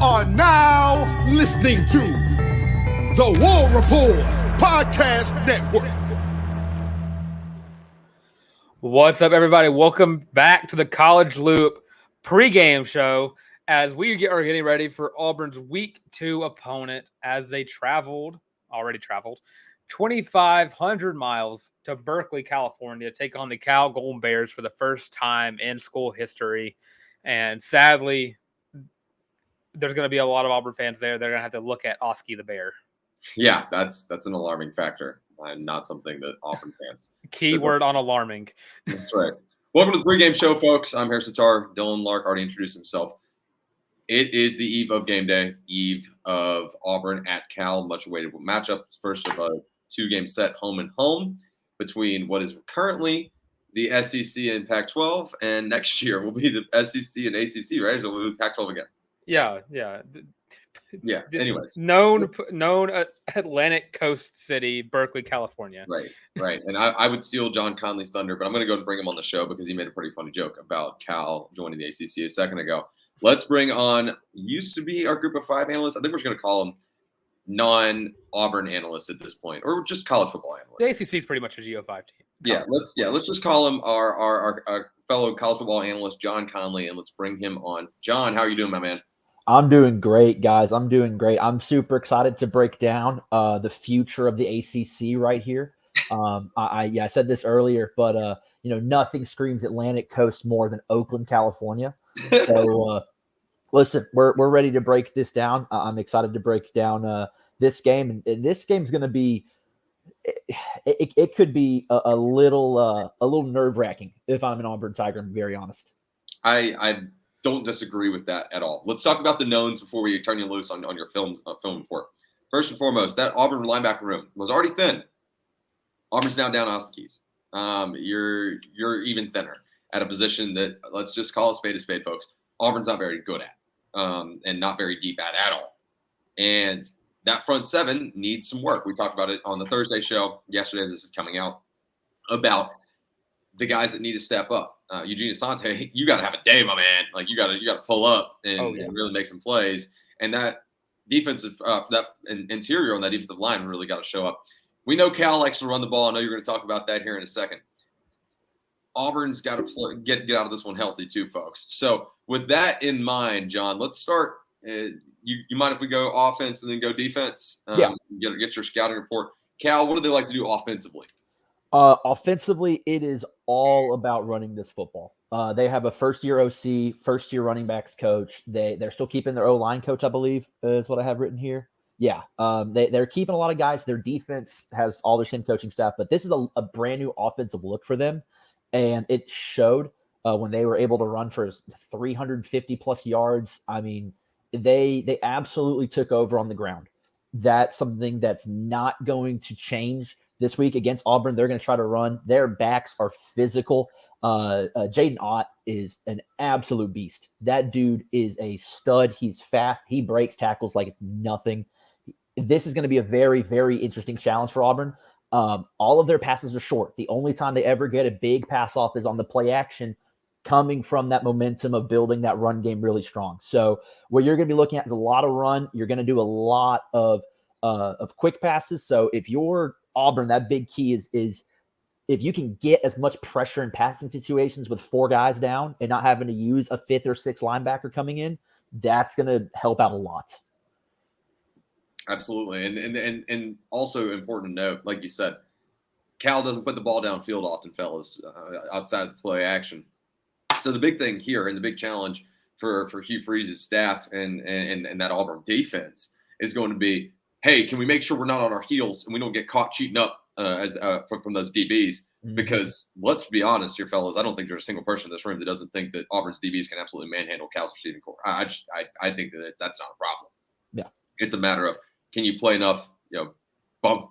are now listening to the War Report Podcast Network. What's up, everybody? Welcome back to the College Loop Pregame Show as we are getting ready for Auburn's Week 2 opponent as they already traveled 2,500 miles to Berkeley, California, to take on the Cal Golden Bears for the first time in school history. And sadly, there's going to be a lot of Auburn fans there. They're going to have to look at Oski the Bear. Yeah, that's an alarming factor. Not something that Auburn fans. Keyword on alarming. That's right. Welcome to the pregame show, folks. I'm Harrison Tarr. Dylan Larck already introduced himself. It is the eve of game day, eve of Auburn at Cal, much awaited matchup. First of a two-game set, home and home, between what is currently the SEC and Pac-12, and next year will be the SEC and ACC, right? So we'll be Pac-12 again. Yeah. Yeah. Anyways, known Atlantic Coast City, Berkeley, California. Right. And I would steal John Conley's thunder, but I'm going to go and bring him on the show because he made a pretty funny joke about Cal joining the ACC a second ago. Let's bring on used to be our group of 5 analysts. I think we're just going to call them non-Auburn analysts at this point, or just college football analysts. The ACC is pretty much a Go5 team. Let's just call him our fellow college football analyst, John Conley, and let's bring him on. John, how are you doing, my man? I'm doing great, guys. I'm doing great. I'm super excited to break down the future of the ACC right here. I said this earlier, but nothing screams Atlantic Coast more than Oakland, California. So listen, we're ready to break this down. I'm excited to break down this game, and this game's going to be. It could be a little nerve-wracking if I'm an Auburn Tiger. I'm very honest. I don't disagree with that at all. Let's talk about the knowns before we turn you loose on your film report. First and foremost, that Auburn linebacker room was already thin. Auburn's now down Austin Keys. You're even thinner at a position that, let's just call a spade, folks. Auburn's not very good at, and not very deep at all. And that front seven needs some work. We talked about it on the Thursday show yesterday as this is coming out about the guys that need to step up. Eugene Asante, you got to have a day, my man. Like you got to pull up and really make some plays. And that defensive, that interior on that defensive line really got to show up. We know Cal likes to run the ball. I know you're going to talk about that here in a second. Auburn's got to get out of this one healthy too, folks. So with that in mind, John, let's start. You mind if we go offense and then go defense? Get your scouting report. Cal, what do they like to do offensively? Offensively, it is all about running this football. They have a first-year OC, first-year running backs coach. They're still keeping their O-line coach, I believe, is what I have written here. Yeah, they're keeping a lot of guys. Their defense has all their same coaching staff, but this is a brand new offensive look for them, and it showed when they were able to run for 350-plus yards. I mean, they absolutely took over on the ground. That's something that's not going to change this week against Auburn. They're going to try to run. Their backs are physical. Jaden Ott is an absolute beast. That dude is a stud. He's fast. He breaks tackles like it's nothing. This is going to be a very, very interesting challenge for Auburn. All of their passes are short. The only time they ever get a big pass off is on the play action, coming from that momentum of building that run game really strong. So what you're going to be looking at is a lot of run. You're going to do a lot of quick passes. So if you're Auburn, that big key is if you can get as much pressure in passing situations with 4 guys down and not having to use a 5th or 6th linebacker coming in, that's going to help out a lot. Absolutely. And also important to note, like you said, Cal doesn't put the ball downfield often, fellas, outside of the play action. So the big thing here and the big challenge for Hugh Freeze's staff and that Auburn defense is going to be, hey, can we make sure we're not on our heels and we don't get caught cheating up from those DBs? Mm-hmm. Because let's be honest here, fellas, I don't think there's a single person in this room that doesn't think that Auburn's DBs can absolutely manhandle Cal's receiving core. I think that that's not a problem. Yeah, it's a matter of, can you play enough, bump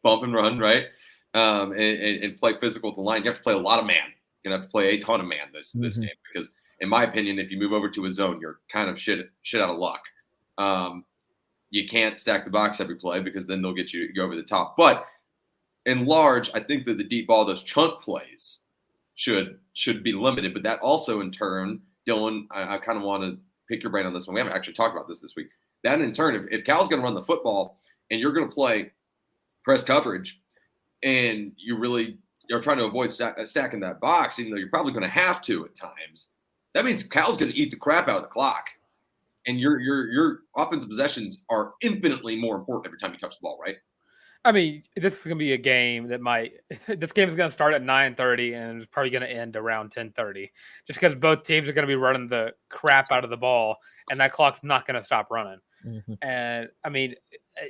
and run, right? And play physical with the line. You have to play a lot of man. You're going to have to play a ton of man this game because, in my opinion, if you move over to a zone, you're kind of shit out of luck. You can't stack the box every play because then they'll get you to go over the top. But in large, I think that the deep ball, those chunk plays, should be limited. But that also, in turn, Dylan, I kind of want to pick your brain on this one. We haven't actually talked about this week. That in turn, if Cal's going to run the football and you're going to play press coverage and you're trying to avoid stacking that box, even though you're probably going to have to at times, that means Cal's going to eat the crap out of the clock. And your offensive possessions are infinitely more important every time you touch the ball, right? I mean, this is going to be a game that this game is going to start at 9:30 and it's probably going to end around 10:30 just because both teams are going to be running the crap out of the ball and that clock's not going to stop running. Mm-hmm. And I mean,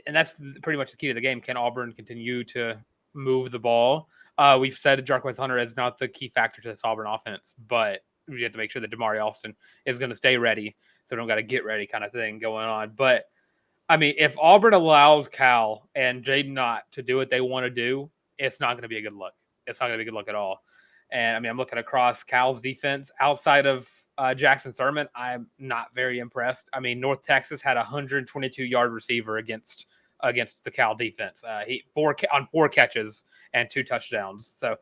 and that's pretty much the key to the game. Can Auburn continue to move the ball? We've said Jarquez Hunter is not the key factor to this Auburn offense, but we have to make sure that Damari Alston is going to stay ready. So we don't got to get ready kind of thing going on. But I mean, if Auburn allows Cal and Jaden Knott to do what they want to do, it's not going to be a good look. It's not going to be a good look at all. And I mean, I'm looking across Cal's defense outside of Jackson Sermon. I'm not very impressed. I mean, North Texas had a 122-yard receiver against the Cal defense. He on 4 catches and 2 touchdowns. So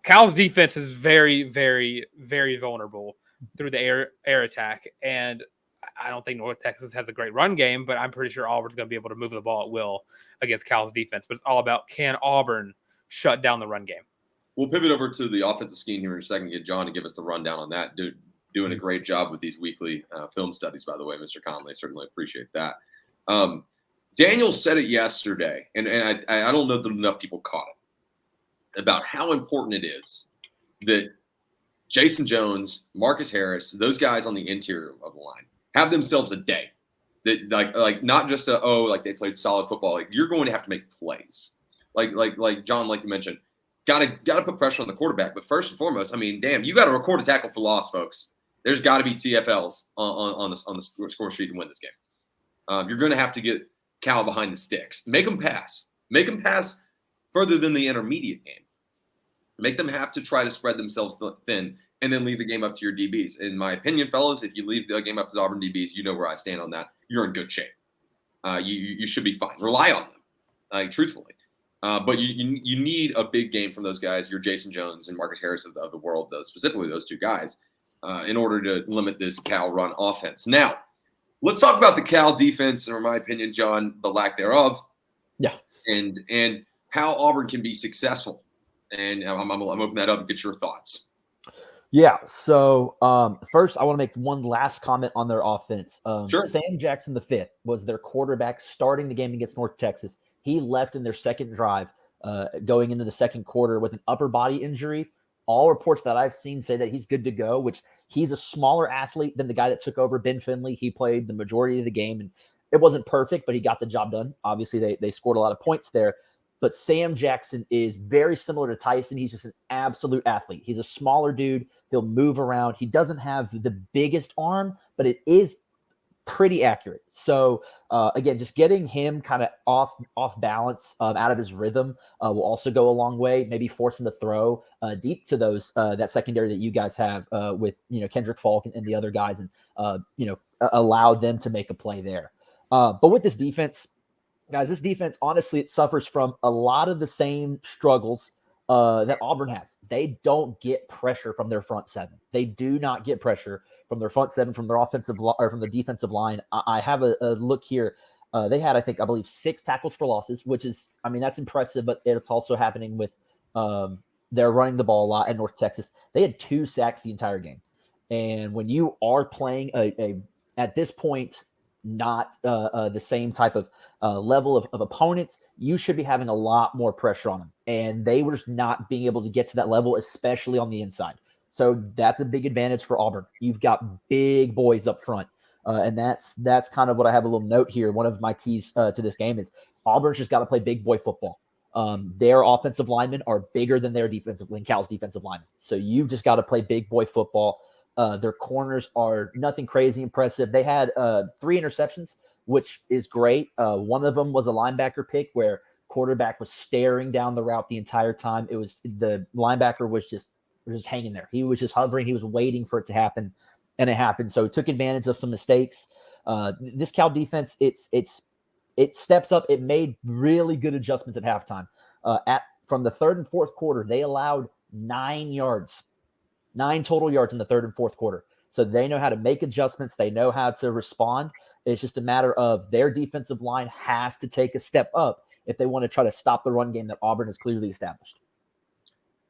Cal's defense is very, very, very vulnerable through the air attack. And I don't think North Texas has a great run game, but I'm pretty sure Auburn's going to be able to move the ball at will against Cal's defense. But it's all about, can Auburn shut down the run game? We'll pivot over to the offensive scheme here in a second. Get John to give us the rundown on that. Doing a great job with these weekly film studies, by the way, Mr. Conley. Certainly appreciate that. Daniel said it yesterday, and I don't know that enough people caught it, about how important it is that Jason Jones, Marcus Harris, those guys on the interior of the line have themselves a day. That like not just like they played solid football. Like, you're going to have to make plays. Like John, like you mentioned, gotta put pressure on the quarterback. But first and foremost, I mean, damn, you got to record a tackle for loss, folks. There's got to be TFLs on the score sheet to win this game. You're going to have to get Cal behind the sticks. Make them pass. Make them pass further than the intermediate game. Make them have to try to spread themselves thin and then leave the game up to your DBs. In my opinion, fellas, if you leave the game up to the Auburn DBs, you know where I stand on that. You're in good shape. You should be fine. Rely on them, truthfully. But you need a big game from those guys, your Jason Jones and Marcus Harris of the world, specifically those 2 guys, in order to limit this Cal run offense. Now, let's talk about the Cal defense, or in my opinion, John, the lack thereof. Yeah. And how Auburn can be successful. And I'm opening that up and get your thoughts. Yeah. So first, I want to make one last comment on their offense. Sure. Sam Jackson V was their quarterback starting the game against North Texas. He left in their second drive, going into the second quarter with an upper body injury. All reports that I've seen say that he's good to go, which he's a smaller athlete than the guy that took over, Ben Finley. He played the majority of the game, and it wasn't perfect, but he got the job done. Obviously, they scored a lot of points there. But Sam Jackson is very similar to Tyson. He's just an absolute athlete. He's a smaller dude. He'll move around. He doesn't have the biggest arm, but it is pretty accurate. So, again, just getting him kind of off balance, out of his rhythm will also go a long way. Maybe force him to throw deep to those that secondary that you guys have with Kendrick Falk and the other guys, and allow them to make a play there. But with this defense, guys, this defense, honestly, it suffers from a lot of the same struggles that Auburn has. They don't get pressure from their front 7. They do not get pressure from their front 7, from their offensive or from their defensive line. I have a look here. They had, I believe 6 tackles for losses, which is, that's impressive, but it's also happening with they're running the ball a lot at North Texas. They had 2 sacks the entire game. And when you are playing at this point, not the same type of level of opponents, you should be having a lot more pressure on them. And they were just not being able to get to that level, especially on the inside. So that's a big advantage for Auburn. You've got big boys up front. And that's kind of what I have a little note here. One of my keys to this game is Auburn's just got to play big boy football. Their offensive linemen are bigger than Cal's defensive linemen. So you've just got to play big boy football. Their corners are nothing crazy impressive. They had 3 interceptions, which is great. One of them was a linebacker pick where quarterback was staring down the route the entire time. It was the linebacker was just hanging there. He was just hovering. He was waiting for it to happen, and it happened. So he took advantage of some mistakes. This Cal defense, it steps up. It made really good adjustments at halftime. From the third and fourth quarter, they allowed 9 total yards in the third and fourth quarter. So they know how to make adjustments. They know how to respond. It's just a matter of their defensive line has to take a step up if they want to try to stop the run game that Auburn has clearly established.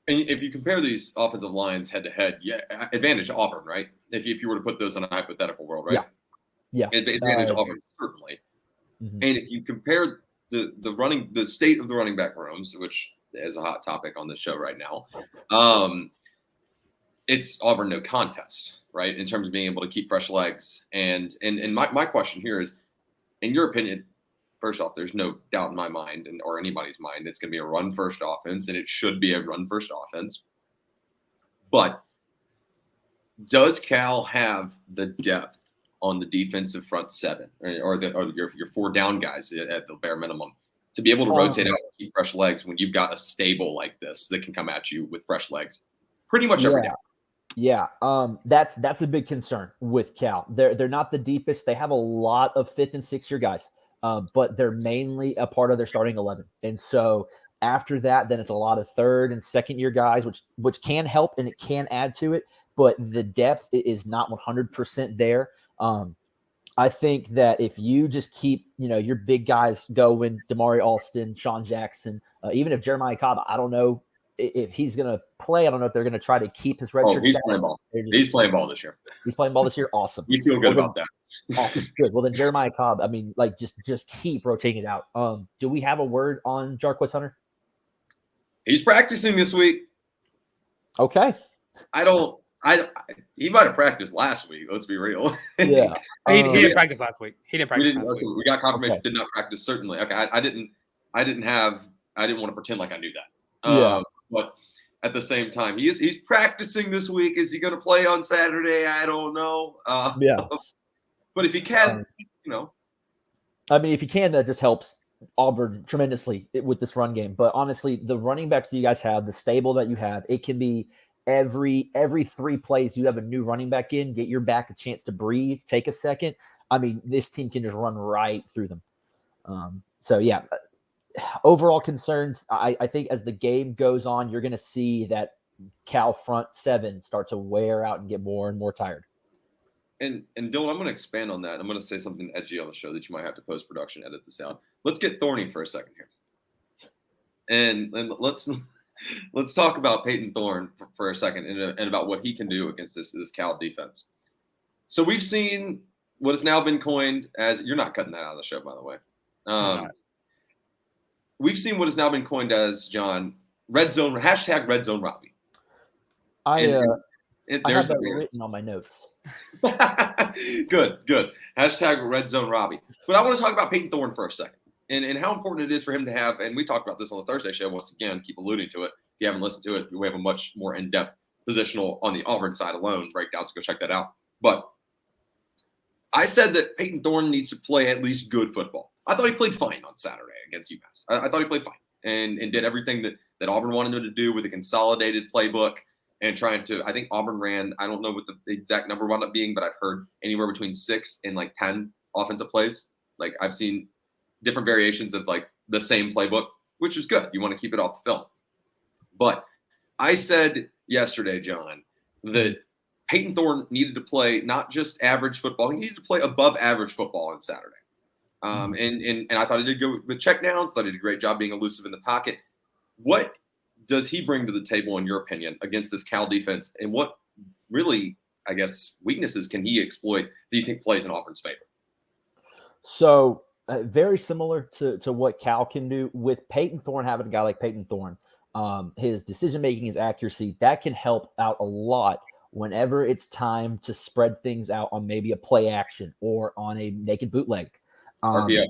And if you compare these offensive lines head to head, yeah, advantage Auburn, right? If you were to put those in a hypothetical world, right? Yeah. Advantage Auburn, certainly. Mm-hmm. And if you compare the state of the running back rooms, which is a hot topic on the show right now, it's Auburn no contest, right? In terms of being able to keep fresh legs. And my question here is, in your opinion, first off, there's no doubt in my mind or anybody's mind it's going to be a run-first offense, and it should be a run-first offense. But does Cal have the depth on the defensive front seven or your 4 down guys at the bare minimum to be able to rotate out and keep fresh legs when you've got a stable like this that can come at you with fresh legs pretty much every day? Yeah, that's a big concern with Cal. They're not the deepest. They have a lot of 5th and 6th year guys. But they're mainly a part of their starting 11. And so after that, then it's a lot of 3rd and 2nd year guys, which can help and it can add to it. But the depth is not 100% there. I think that if you just keep, your big guys going, Damari Alston, Sean Jackson, even if Jeremiah Cobb, I don't know if he's going to play. I don't know if they're going to try to keep his redshirt. He's playing ball. He's playing ball this year. He's playing ball this year. Awesome. We feel good about that. Awesome. Good. Well, then Jeremiah Cobb, just keep rotating it out. Do we have a word on Jarquez Hunter? He's practicing this week. Okay. He might have practiced last week. Let's be real. Yeah. He didn't practice last week. We got confirmation. Okay. Did not practice. Certainly. Okay. I didn't want to pretend like I knew that. But at the same time, he's practicing this week. Is he going to play on Saturday? I don't know. But if he can, if he can, that just helps Auburn tremendously with this run game. But honestly, the running backs that you guys have, the stable that you have, it can be every 3 plays you have a new running back in, get your back a chance to breathe, take a second. This team can just run right through them. Overall concerns, I think as the game goes on, you're going to see that Cal front 7 start to wear out and get more and more tired. And Dylan, I'm going to expand on that. I'm going to say something edgy on the show that you might have to post-production edit this out. Let's get thorny for a second here. And let's talk about Payton Thorne for a second and about what he can do against this Cal defense. So we've seen what has now been coined as – you're not cutting that out of the show, by the way. We've seen what has now been coined as, John, red zone Robbie. I have that written on my notes. Good. Red Zone Robbie. But I want to talk about Payton Thorne for a second and how important it is for him to have, and we talked about this on the Thursday show once again, keep alluding to it. If you haven't listened to it, we have a much more in-depth positional on the Auburn side alone breakdown, so go check that out. But I said that Payton Thorne needs to play at least good football. I thought he played fine on Saturday against UMass. I thought he played fine and did everything that Auburn wanted him to do with a consolidated playbook and trying to – I think Auburn ran – I don't know what the exact number wound up being, but I've heard anywhere between 6 and 10 offensive plays. I've seen different variations of the same playbook, which is good. You want to keep it off the film. But I said yesterday, John, that Payton Thorne needed to play not just average football. He needed to play above average football on Saturday. And I thought he did good with checkdowns. Thought he did a great job being elusive in the pocket. What does he bring to the table, in your opinion, against this Cal defense? And what really, I guess, weaknesses can he exploit do you think plays in Auburn's favor? So very similar to what Cal can do with Payton Thorne, having a guy like Payton Thorne. His decision-making, his accuracy, that can help out a lot whenever it's time to spread things out on maybe a play action or on a naked bootleg. RPO.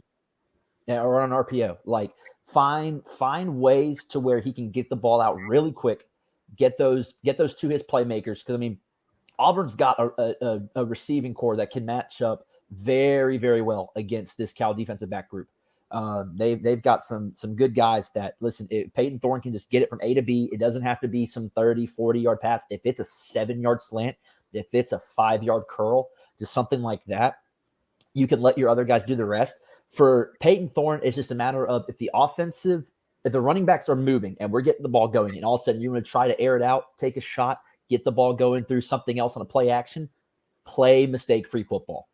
Or on an RPO. Find ways to where he can get the ball out really quick, get those to his playmakers. Because, Auburn's got a receiving core that can match up very, very well against this Cal defensive back group. They've got some good guys that, listen, Payton Thorne can just get it from A to B. It doesn't have to be some 30, 40-yard pass. If it's a 7-yard slant, if it's a 5-yard curl, just something like that, you can let your other guys do the rest. For Payton Thorne, it's just a matter of if the running backs are moving and we're getting the ball going, and all of a sudden you want to try to air it out, take a shot, get the ball going through something else on a play action, play mistake-free football.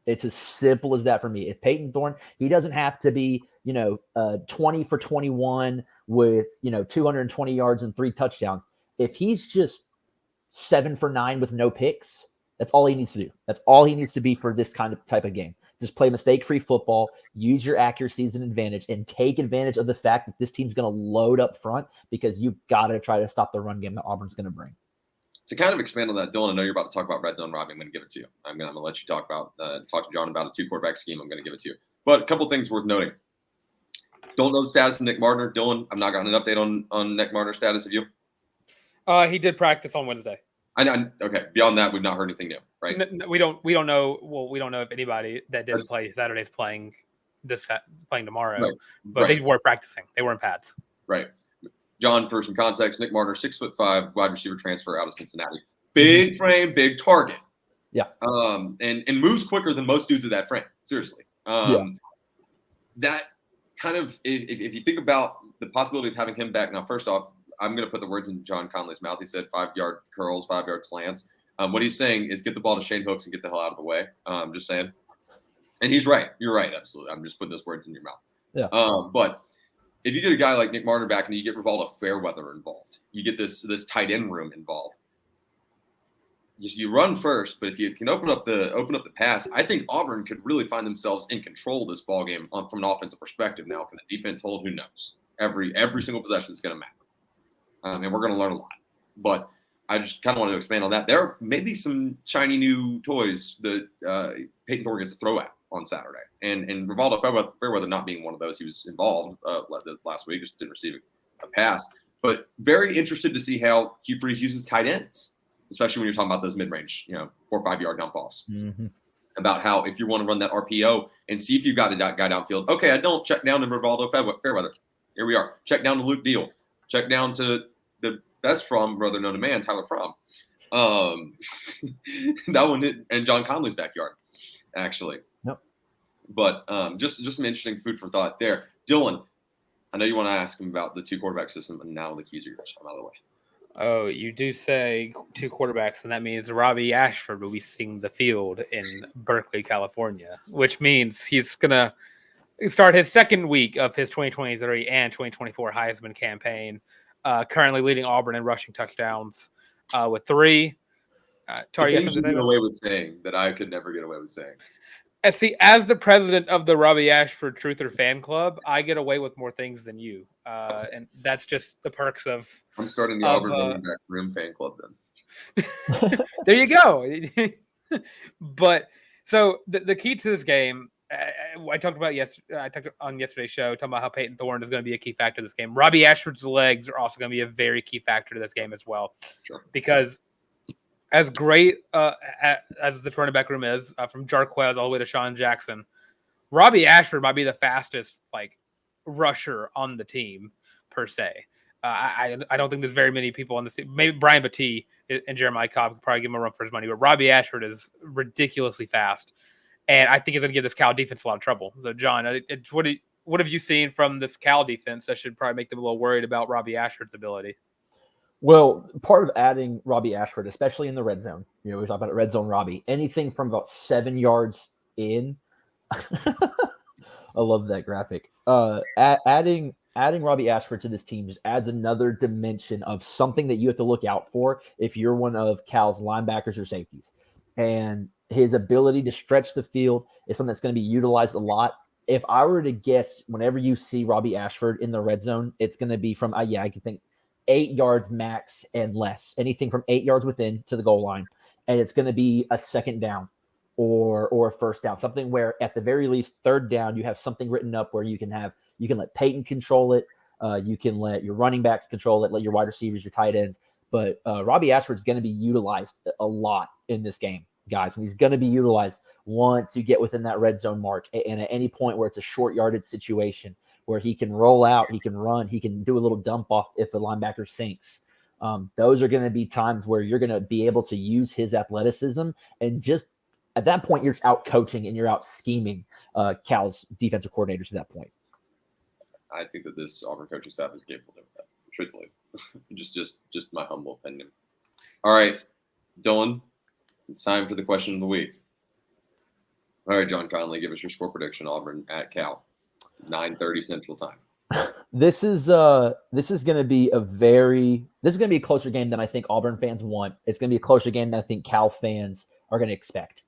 It's as simple as that for me. If Payton Thorne, he doesn't have to be, 20 for 21 with, 220 yards and 3 touchdowns. If he's just 7 for 9 with no picks, that's all he needs to do. That's all he needs to be for this kind of type of game. Just play mistake-free football, use your accuracy as an advantage, and take advantage of the fact that this team's going to load up front because you've got to try to stop the run game that Auburn's going to bring. To kind of expand on that, Dylan, I know you're about to talk about red zone Robbie. I'm going to give it to you. I'm going to let you talk to John about a 2-quarterback scheme. I'm going to give it to you. But a couple things worth noting. Don't know the status of Nick Martin. Dylan, I've not gotten an update on Nick Martin's status. Have you? He did practice on Wednesday. I know. Okay. Beyond that, we've not heard anything new, right? We don't know. Well, we don't know if anybody that didn't play Saturday's playing tomorrow. Right. But they were practicing. They were in pads. Right. John, for some context, Nick Martin, 6'5", wide receiver transfer out of Cincinnati. Big frame, big target. Yeah. And moves quicker than most dudes of that frame. Seriously. That kind of, if you think about the possibility of having him back now, first off, I'm going to put the words in John Conley's mouth. He said 5-yard curls, 5-yard slants. What he's saying is get the ball to Shane Hooks and get the hell out of the way. Just saying. And he's right. You're right. Absolutely. I'm just putting those words in your mouth. Yeah. But if you get a guy like Nick Martin back and you get Rivaldo Fairweather involved, you get this tight end room involved. You run first, but if you can open up the pass, I think Auburn could really find themselves in control of this ball game from an offensive perspective. Now, can the defense hold? Who knows? Every single possession is going to matter, and we're going to learn a lot. But I just kind of want to expand on that. There may be some shiny new toys that Payton Thorne gets to throw at on Saturday, and Rivaldo Fairweather not being one of those. He was involved last week, just didn't receive a pass. But very interested to see how Hugh Freeze uses tight ends, especially when you're talking about those mid-range, 4 or 5 yard dump offs. Mm-hmm. About how if you want to run that RPO and see if you've got a guy downfield. Okay, I don't check down to Rivaldo Fairweather. Here we are. Check down to Luke Deal. Check down to the best brother known to man, Tyler Fromm. That one hit in John Conley's backyard, actually. Yep. But just some interesting food for thought there. Dylan, I know you want to ask him about the 2-quarterback system, and now the keys are yours. I'm out of the way. Oh, you do say 2 quarterbacks, and that means Robbie Ashford will be seeing the field in Berkeley, California, which means he's going to start his second week of his 2023 and 2024 Heisman campaign, currently leading Auburn in rushing touchdowns with 3. Tar, you get away with saying that I could never get away with saying. And see, as the president of the Robbie Ashford Truther fan club, I get away with more things than you. And that's just the perks of. I'm starting the Auburn running back room fan club then. There you go. But so the key to this game, I talked about yesterday. I talked on yesterday's show, talking about how Payton Thorne is going to be a key factor to this game. Robbie Ashford's legs are also going to be a very key factor to this game as well. Sure. Because as great as the running back room is, from Jarquez all the way to Sean Jackson, Robbie Ashford might be the fastest rusher on the team per se. I don't think there's very many people on this team. Maybe Brian Battie and Jeremiah Cobb could probably give him a run for his money, but Robbie Ashford is ridiculously fast, and I think he's going to give this Cal defense a lot of trouble. So, John, what have you seen from this Cal defense that should probably make them a little worried about Robbie Ashford's ability? Well, part of adding Robbie Ashford, especially in the red zone, we talk about red zone Robbie, anything from about 7 yards in. I love that graphic. Adding Robbie Ashford to this team just adds another dimension of something that you have to look out for if you're one of Cal's linebackers or safeties. And his ability to stretch the field is something that's going to be utilized a lot. If I were to guess, whenever you see Robbie Ashford in the red zone, it's going to be from, I can think 8 yards max and less, anything from 8 yards within to the goal line. And it's going to be a second down or a first down, something where at the very least, third down, you have something written up where you can let Payton control it. You can let your running backs control it, let your wide receivers, your tight ends. But Robbie Ashford is going to be utilized a lot in this game, guys. And he's going to be utilized once you get within that red zone mark. And at any point where it's a short yardage situation where he can roll out, he can run, he can do a little dump off if the linebacker sinks. Those are going to be times where you're going to be able to use his athleticism. And just at that point, you're out coaching and you're out scheming Cal's defensive coordinators at that point. I think that this Auburn coaching staff is capable of that, truthfully. just my humble opinion. All right, Dylan, It's time for the question of the week. All right, John Conley, give us your score prediction. Auburn at Cal, 9:30 Central Time. This is going to be a closer game than I think Auburn fans want. It's going to be a closer game than I think Cal fans are going to expect.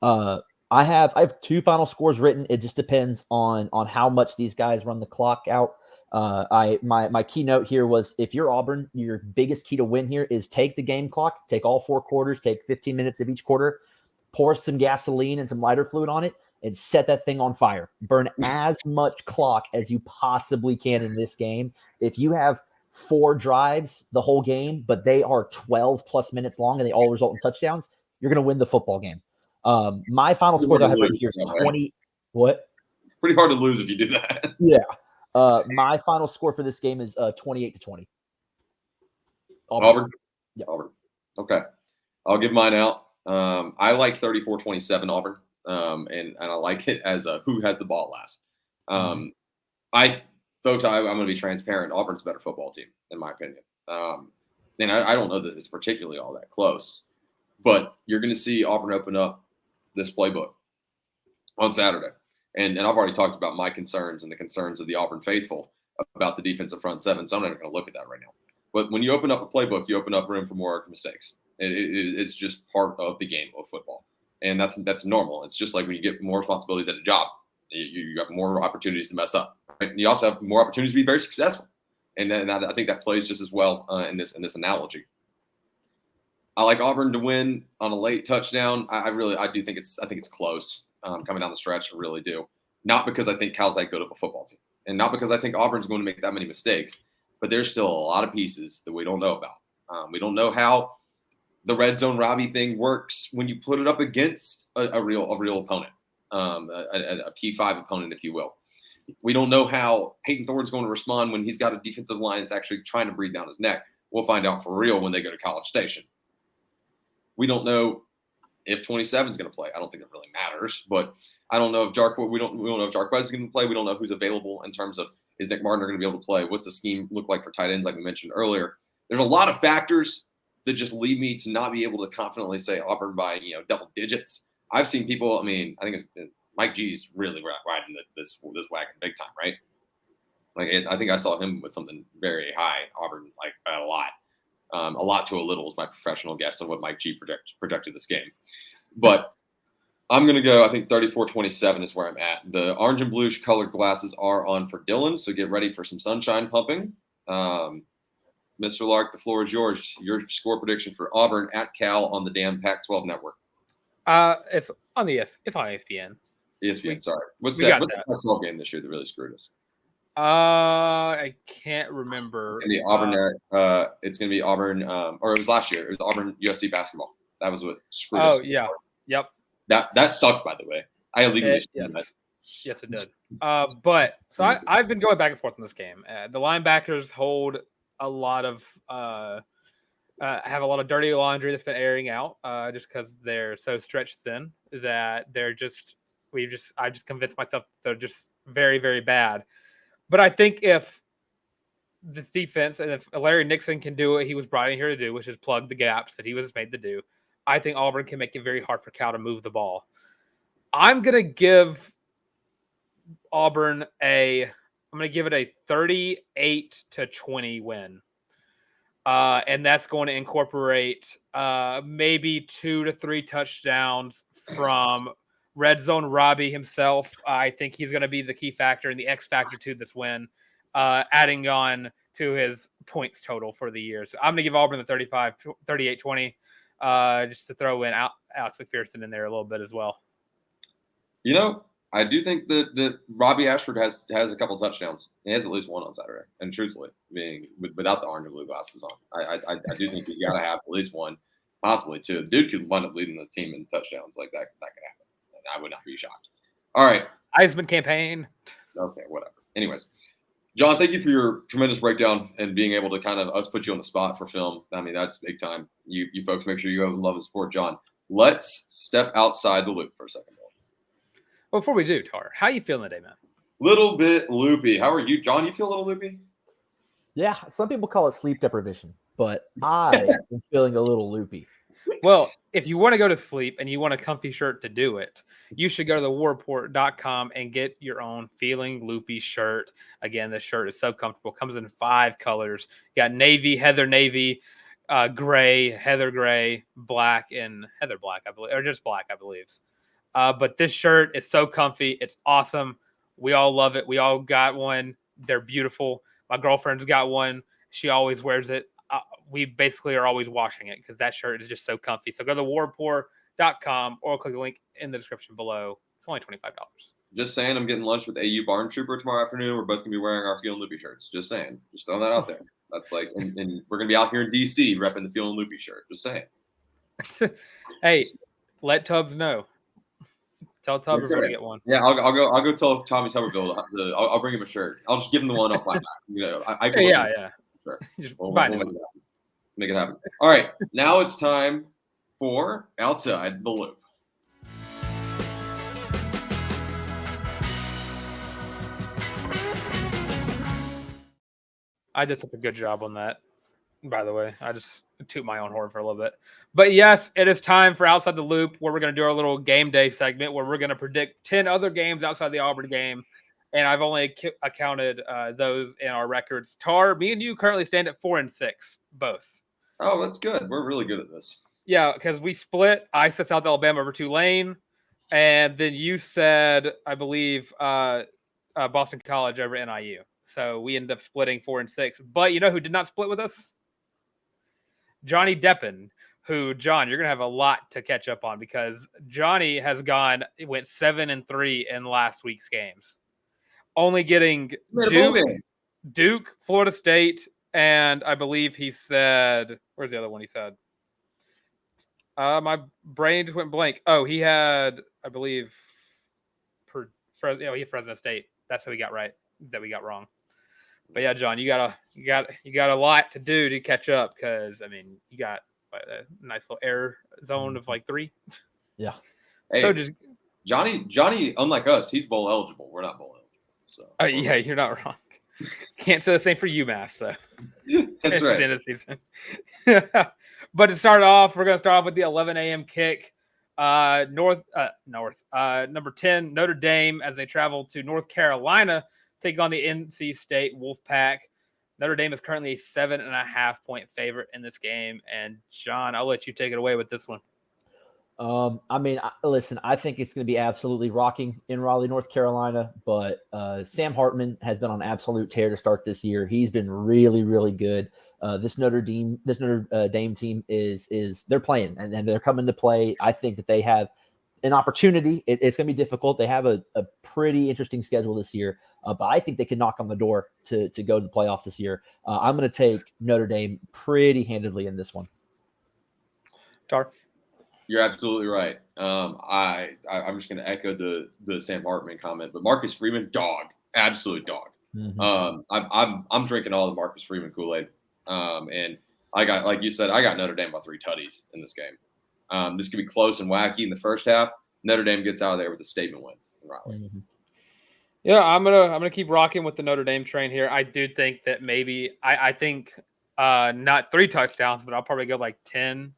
I have 2 final scores written. It just depends on how much these guys run the clock out. My keynote here was, if you're Auburn, your biggest key to win here is take the game clock, take all 4 quarters, take 15 minutes of each quarter, pour some gasoline and some lighter fluid on it, and set that thing on fire. Burn as much clock as you possibly can in this game. If you have 4 drives the whole game, but they are 12 plus minutes long and they all result in touchdowns, you're going to win the football game. My final score that I have right here is 20. What? Pretty hard to lose if you do that. Yeah. My final score for this game is 28-20. Auburn? Yeah. Auburn. Okay. I'll give mine out. I like 34-27 Auburn, and I like it as who has the ball last. I'm going to be transparent. Auburn's a better football team, in my opinion. And I don't know that it's particularly all that close, but you're going to see Auburn open up this playbook on Saturday. And I've already talked about my concerns and the concerns of the Auburn faithful about the defensive front seven, so I'm not going to look at that right now. But when you open up a playbook, you open up room for more mistakes. It's just part of the game of football, and that's normal. It's just like when you get more responsibilities at a job, you have more opportunities to mess up. Right? And you also have more opportunities to be very successful, and I think that plays just as well in this analogy. I like Auburn to win on a late touchdown. I do think it's close coming down the stretch. I really do. Not because I think Cal's that good of a football team, and not because I think Auburn's going to make that many mistakes, but there's still a lot of pieces that we don't know about. We don't know how the red zone Robbie thing works when you put it up against a real opponent, a P5 opponent, if you will. We don't know how Payton Thorne's going to respond when he's got a defensive line that's actually trying to breathe down his neck. We'll find out for real when they go to College Station. We don't know if 27 is going to play. I don't think it really matters, but I don't know if we don't know if Jarquez is going to play. We don't know who's available in terms of, is Nick Martin going to be able to play? What's the scheme look like for tight ends, like we mentioned earlier? There's a lot of factors that just lead me to not be able to confidently say Auburn by double digits. I've seen people. I mean, I think it's Mike G's really riding this wagon big time, right? Like I think I saw him with something very high. Auburn like a lot to a little is my professional guess of what Mike G projected this game. But I'm going to go, I think 34-27 is where I'm at. The orange and blue colored glasses are on for Dylan, so get ready for some sunshine pumping. Mr. Larck, the floor is yours. Your score prediction for Auburn at Cal on the damn Pac-12 network. It's on ESPN. ESPN, sorry. What's the Pac-12 game this year that really screwed us? I can't remember. It's going to be Auburn, or it was last year. It was Auburn USC basketball. That was what screwed us. Oh, yeah. Yep. That sucked, by the way. I illegally yes. that. Yes, it did. I've been going back and forth in this game. The linebackers hold a lot of have a lot of dirty laundry that's been airing out just because they're so stretched thin that I've just convinced myself they're just very, very bad. But I think if this defense and if Larry Nixon can do what he was brought in here to do, which is plug the gaps that he was made to do, I think Auburn can make it very hard for Cal to move the ball. I'm going to give Auburn a 38-20 win. And that's going to incorporate maybe 2 to 3 touchdowns from Red Zone Robbie himself. I think he's going to be the key factor and the X factor to this win, adding on to his points total for the year. So I'm going to give Auburn the 38-20 just to throw in Alex McPherson in there a little bit as well. I do think that Robbie Ashford has a couple touchdowns. He has at least one on Saturday. And truthfully, without the orange and blue glasses on, I do think he's got to have at least one, possibly two. The dude could wind up leading the team in touchdowns like that. That could happen. And I would not be shocked. All right. Heisman campaign. Okay, whatever. Anyways, John, thank you for your tremendous breakdown and being able to kind of us put you on the spot for film. I mean, that's big time. You folks make sure you go and love and support John. Let's step outside the loop for a second. Well, before we do, Tar, how you feeling today, man? Little bit loopy. How are you, John? You feel a little loopy? Yeah, some people call it sleep deprivation, but I am feeling a little loopy. Well, if you want to go to sleep and you want a comfy shirt to do it, you should go to thewarreport.com and get your own Feeling Loopy shirt. Again, this shirt is so comfortable. Comes in 5 colors. You got navy, heather navy, gray, heather gray, black, and heather black, I believe, or just black, I believe. But this shirt is so comfy. It's awesome. We all love it. We all got one. They're beautiful. My girlfriend's got one. She always wears it. We basically are always washing it because that shirt is just so comfy. So go to thewarreport.com or click the link in the description below. It's only $25. Just saying, I'm getting lunch with AU Barn Trooper tomorrow afternoon. We're both going to be wearing our Feeling Loopy shirts. Just saying. Just throwing that out there. That's like, and we're going to be out here in D.C. repping the Feeling Loopy shirt. Just saying. Hey, let Tubbs know. Tell Tubbs we're going to get one. Yeah, I'll go tell Tommy Tuberville. I'll bring him a shirt. I'll just give him the one off my back. Yeah. Sure. Just we'll make it happen. All right, now it's time for Outside the Loop. I did such a good job on that, by the way. I just toot my own horn for a little bit. But yes, it is time for Outside the Loop, where we're going to do our little game day segment where we're going to predict 10 other games outside the Auburn game. And I've only accounted those in our records. Tarr, me and you currently stand at 4-6, both. Oh, that's good. We're really good at this. Yeah, because we split. I said South Alabama over Tulane. And then you said, I believe, Boston College over NIU. So we ended up splitting 4-6. But you know who did not split with us? Johnny Deppen, who, John, you're going to have a lot to catch up on because Johnny went 7-3 in last week's games. Only getting Duke, Florida State, and I believe he said, where's the other one he said? My brain just went blank. Oh, he had, I believe, he had Fresno State. That's who he got right. That we got wrong. But yeah, John, you got a lot to do to catch up because I mean you got a nice little error zone of like 3. Yeah. Hey, so just Johnny, unlike us, he's bowl eligible. We're not bowl eligible. So yeah, you're not wrong. Can't say the same for UMass though. That's right. At the end of the season. But to start off, we're going to start off with the 11 a.m. kick. Number 10 Notre Dame as they travel to North Carolina, taking on the NC State Wolfpack. Notre Dame is currently a 7.5-point favorite in this game. And John, I'll let you take it away with this one. Listen, I think it's going to be absolutely rocking in Raleigh, North Carolina. But Sam Hartman has been on absolute tear to start this year. He's been really, really good. This Notre Dame team is they're playing and they're coming to play. I think that they have an opportunity. It's going to be difficult. They have a pretty interesting schedule this year, but I think they can knock on the door to go to the playoffs this year. I'm going to take Notre Dame pretty handedly in this one. Tarr? You're absolutely right. I'm just going to echo the Sam Hartman comment, but Marcus Freeman, dog, absolute dog. Mm-hmm. I'm drinking all the Marcus Freeman Kool-Aid, and I got, like you said, I got Notre Dame by 3 tutties in this game. This could be close and wacky in the first half. Notre Dame gets out of there with a statement win in Raleigh. Mm-hmm. Yeah, I'm gonna keep rocking with the Notre Dame train here. I do think that maybe I think not 3 touchdowns, but I'll probably go like 10,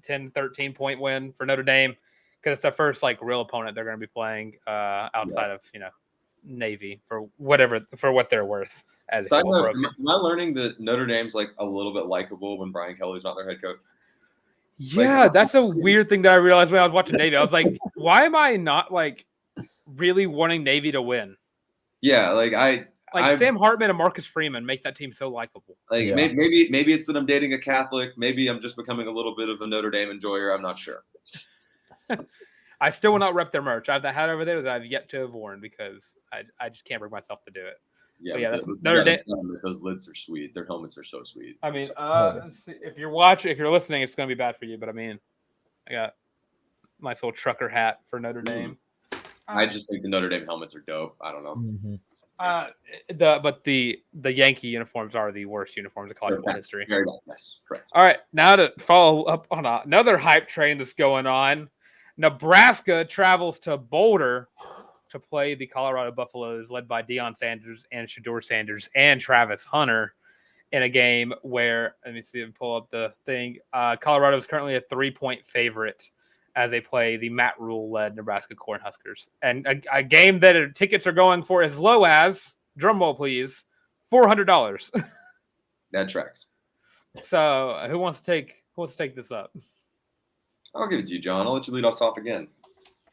13 point win for Notre Dame because it's the first like real opponent they're going to be playing outside of Navy for what they're worth as a football program. Am I learning that Notre Dame's like a little bit likable when Brian Kelly's not their head coach? Yeah, that's a weird thing that I realized when I was watching Navy. I was like, why am I not like really wanting Navy to win? Yeah, Sam Hartman and Marcus Freeman make that team so likable. Maybe it's that I'm dating a Catholic. Maybe I'm just becoming a little bit of a Notre Dame enjoyer. I'm not sure. I still will not rep their merch. I have the hat over there that I've yet to have worn because I just can't bring myself to do it. Yeah, that's Notre Dame. Those lids are sweet. Their helmets are so sweet. I mean, if you're listening, it's going to be bad for you. But I mean, I got my little trucker hat for Notre Dame. I just think the Notre Dame helmets are dope. I don't know. Mm-hmm. But the Yankee uniforms are the worst uniforms in college football history. Very bad. Yes, correct. All right, now to follow up on another hype train that's going on. Nebraska travels to Boulder to play the Colorado Buffaloes, led by Deion Sanders and Shedeur Sanders and Travis Hunter. in a game where, let me see if I pull up the thing. Colorado is currently a 3-point favorite as they play the Matt Rule-led Nebraska Cornhuskers. And a game that tickets are going for as low as, drumroll please, $400. That tracks. So who wants to take this up? I'll give it to you, John. I'll let you lead us off again.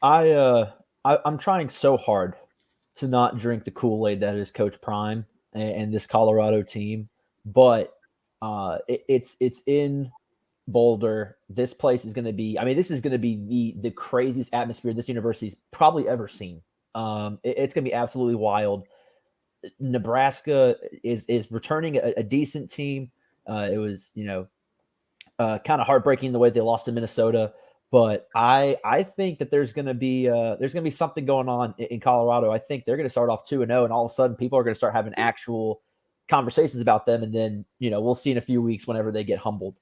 I'm trying so hard to not drink the Kool-Aid that is Coach Prime and this Colorado team, but it's in Boulder. This place is going to be, this is going to be the craziest atmosphere this university's probably ever seen. It's going to be absolutely wild. Nebraska is returning a decent team. It was, kind of heartbreaking the way they lost to Minnesota, but I think that there's going to be something going on in Colorado. I think they're going to start off 2-0, and all of a sudden people are going to start having actual conversations about them, and then we'll see in a few weeks whenever they get humbled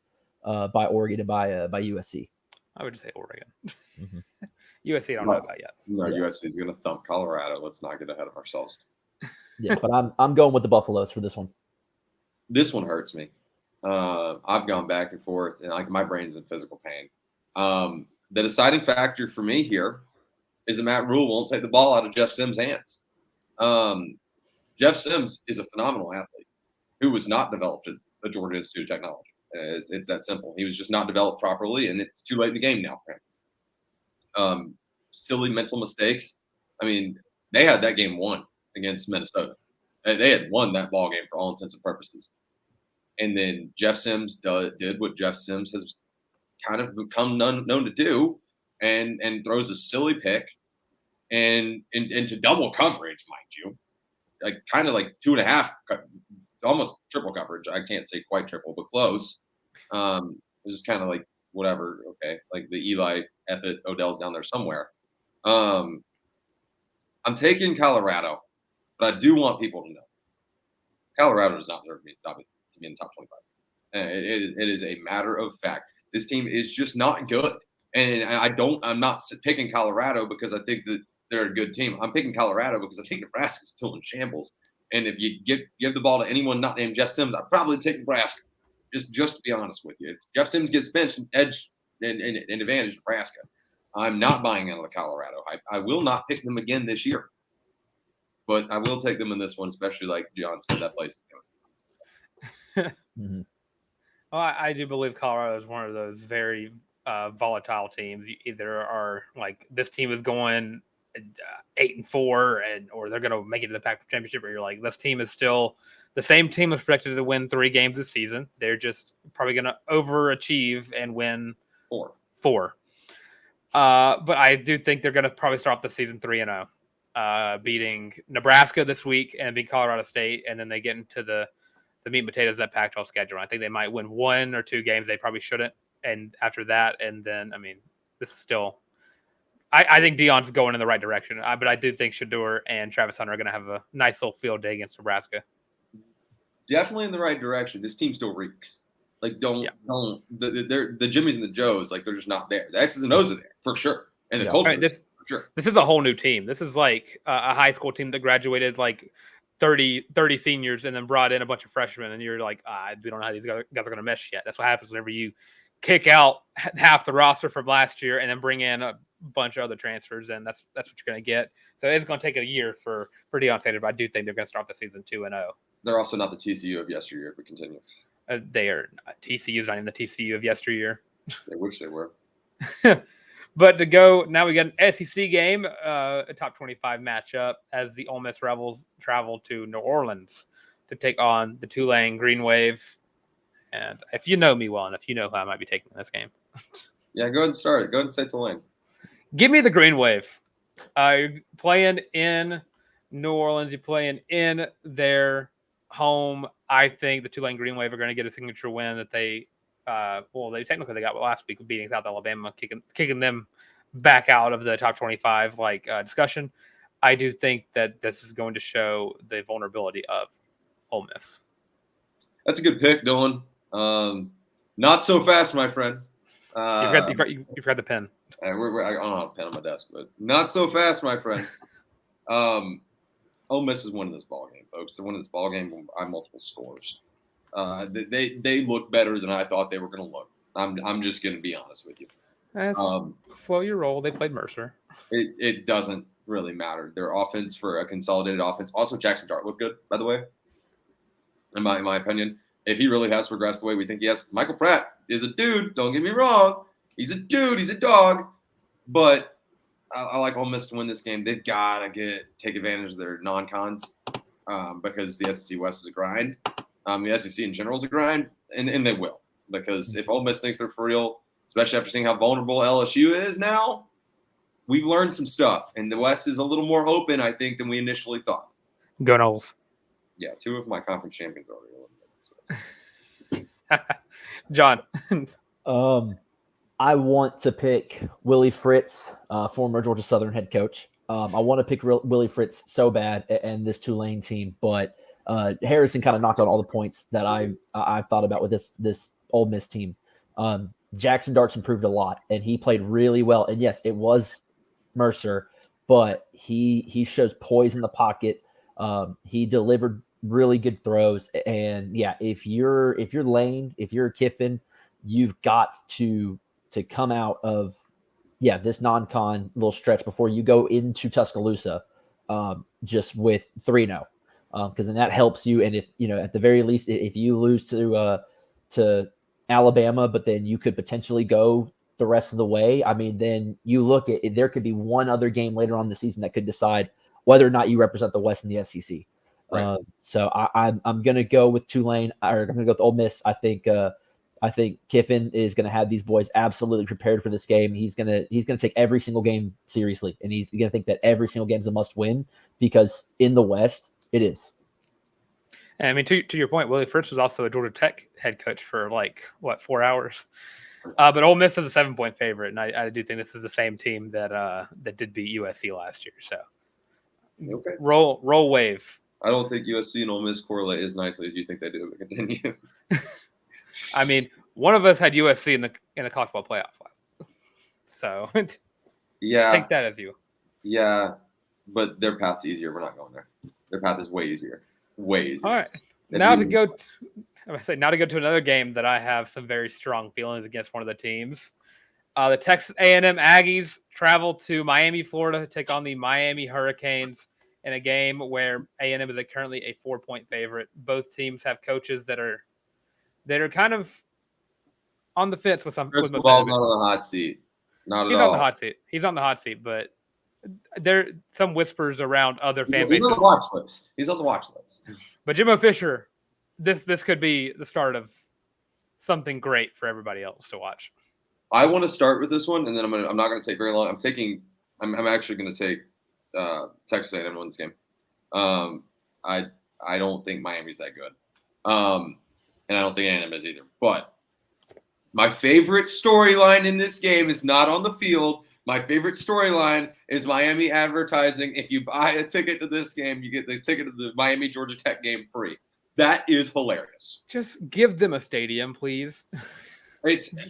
by Oregon and by USC. I would just say Oregon. Mm-hmm. USC, I don't know about yet. No, USC is going to thump Colorado. Let's not get ahead of ourselves. Yeah, but I'm going with the Buffaloes for this one. This one hurts me. I've gone back and forth, and my brain's in physical pain. The deciding factor for me here is that Matt Rule won't take the ball out of Jeff Sims' hands. Jeff Sims is a phenomenal athlete who was not developed at Georgia Institute of Technology. It's that simple. He was just not developed properly, and it's too late in the game now for him. Silly mental mistakes. They had that game won against Minnesota. They had won that ball game for all intents and purposes. And then Jeff Sims did what Jeff Sims has kind of become known to do, and throws a silly pick and into double coverage, mind you, kind of like 2.5, almost triple coverage. I can't say quite triple, but close. It was just kind of like whatever. Okay, like the Eli F it, Odell's down there somewhere. I'm taking Colorado, but I do want people to know Colorado does not deserve to be in the top 25. It is a matter of fact. This team is just not good. And I'm not picking Colorado because I think that they're a good team. I'm picking Colorado because I think Nebraska's still in shambles. And if you give the ball to anyone not named Jeff Sims, I'd probably take Nebraska. Just to be honest with you. If Jeff Sims gets benched and edge and advantage Nebraska, I'm not buying out of the Colorado. I will not pick them again this year. But I will take them in this one, especially like John said, that place is going. Mm-hmm. Well, I do believe Colorado is one of those very volatile teams. You either are like this team is going 8-4, or they're going to make it to the Pac-12 championship, or you're like this team is still the same team is projected to win 3 games this season. They're just probably going to overachieve and win 4. But I do think they're going to probably start off the season 3-0, beating Nebraska this week and beat Colorado State, and then they get into the meat and potatoes of that Pac-12 schedule. I think they might win 1 or 2 games they probably shouldn't, and after that, and then this is still. I think Deion's going in the right direction, but I do think Shedeur and Travis Hunter are going to have a nice little field day against Nebraska. Definitely in the right direction. This team still reeks. Don't the Jimmies and the Joes, they're just not there. The X's and O's are there for sure, and the culture for sure. This is a whole new team. This is like a high school team that graduated 30 seniors and then brought in a bunch of freshmen, and you're like, we don't know how these guys are going to mesh yet. That's what happens whenever you kick out half the roster from last year and then bring in a bunch of other transfers, and that's what you're going to get. So it's going to take a year for Deion Sanders, but I do think they're going to start the season 2-0. They're also not the TCU of yesteryear, but continue. They are not. TCU's not even the TCU of yesteryear. They wish they were. But to go, now we got an SEC game, a top 25 matchup as the Ole Miss Rebels travel to New Orleans to take on the Tulane Green Wave. And if you know me well enough, you know who I might be taking in this game. Yeah, go ahead and start it. Go ahead and say Tulane. Give me the Green Wave. You're playing in New Orleans. You're playing in their home. I think the Tulane Green Wave are going to get a signature win that they they technically got last week beating South Alabama, kicking them back out of the top 25 discussion. I do think that this is going to show the vulnerability of Ole Miss. That's a good pick, Dylan. Not so fast, my friend. You forgot the pen. I don't have a pen on my desk, but not so fast, my friend. Ole Miss is winning this ball game, folks. They're winning this ball game by multiple scores. They look better than I thought they were going to look. I'm just going to be honest with you. Slow your roll. They played Mercer. It doesn't really matter. Their offense for a consolidated offense. Also, Jackson Dart looked good, by the way. In my opinion, if he really has progressed the way we think he has, Michael Pratt is a dude. Don't get me wrong. He's a dude. He's a dog. But I like Ole Miss to win this game. They've got to take advantage of their non-cons because the SEC West is a grind. The SEC in general is a grind, and they will. Because if Ole Miss thinks they're for real, especially after seeing how vulnerable LSU is now, we've learned some stuff. And the West is a little more open, I think, than we initially thought. Go Noles. Yeah, 2 of my conference champions already eliminated. So. John. I want to pick Willie Fritz, former Georgia Southern head coach. I want to pick Willie Fritz so bad and this Tulane team, but Harrison kind of knocked on all the points that I thought about with this Ole Miss team. Jackson Dart's improved a lot, and he played really well. And yes, it was Mercer, but he shows poise in the pocket. He delivered really good throws. And yeah, if you're Lane, if you're Kiffin, you've got to come out of this non-con little stretch before you go into Tuscaloosa just with 3-0. Because then that helps you. And if at the very least, if you lose to Alabama, but then you could potentially go the rest of the way. I mean, then you look at there could be one other game later on in the season that could decide whether or not you represent the West in the SEC. Right. So I'm going to go with Tulane, or I'm going to go with Ole Miss. I think Kiffin is going to have these boys absolutely prepared for this game. He's going to take every single game seriously, and he's going to think that every single game is a must win because in the West it is. And I mean, to your point, Willie Fritz was also a Georgia Tech head coach for 4 hours. But Ole Miss is a 7-point favorite, and I do think this is the same team that did beat USC last year. So Okay. Roll wave. I don't think USC and Ole Miss correlate as nicely as you think they do. But continue. I mean, one of us had USC in the college football playoff. So Yeah. take that as you. Yeah, but their path's easier. We're not going there. Their path is way easier. Way easier. All right. Now to go to another game that I have some very strong feelings against one of the teams. The Texas A&M Aggies travel to Miami, Florida to take on the Miami Hurricanes in a game where A&M is currently a 4-point favorite. Both teams have coaches that are kind of on the fence with some. Cristobal's not on the hot seat. Not at all. He's on the hot seat. He's on the hot seat, but there some whispers around other fan bases. He's on the watch list. He's on the watch list. But Jimbo Fisher, this could be the start of something great for everybody else to watch. I want to start with this one, and then I'm not going to take very long. I'm actually going to take Texas A&M to win this game. I don't think Miami's that good, and I don't think A&M is either. But my favorite storyline in this game is not on the field. My favorite storyline is Miami advertising. If you buy a ticket to this game, you get the ticket to the Miami Georgia Tech game free. That is hilarious. Just give them a stadium, please.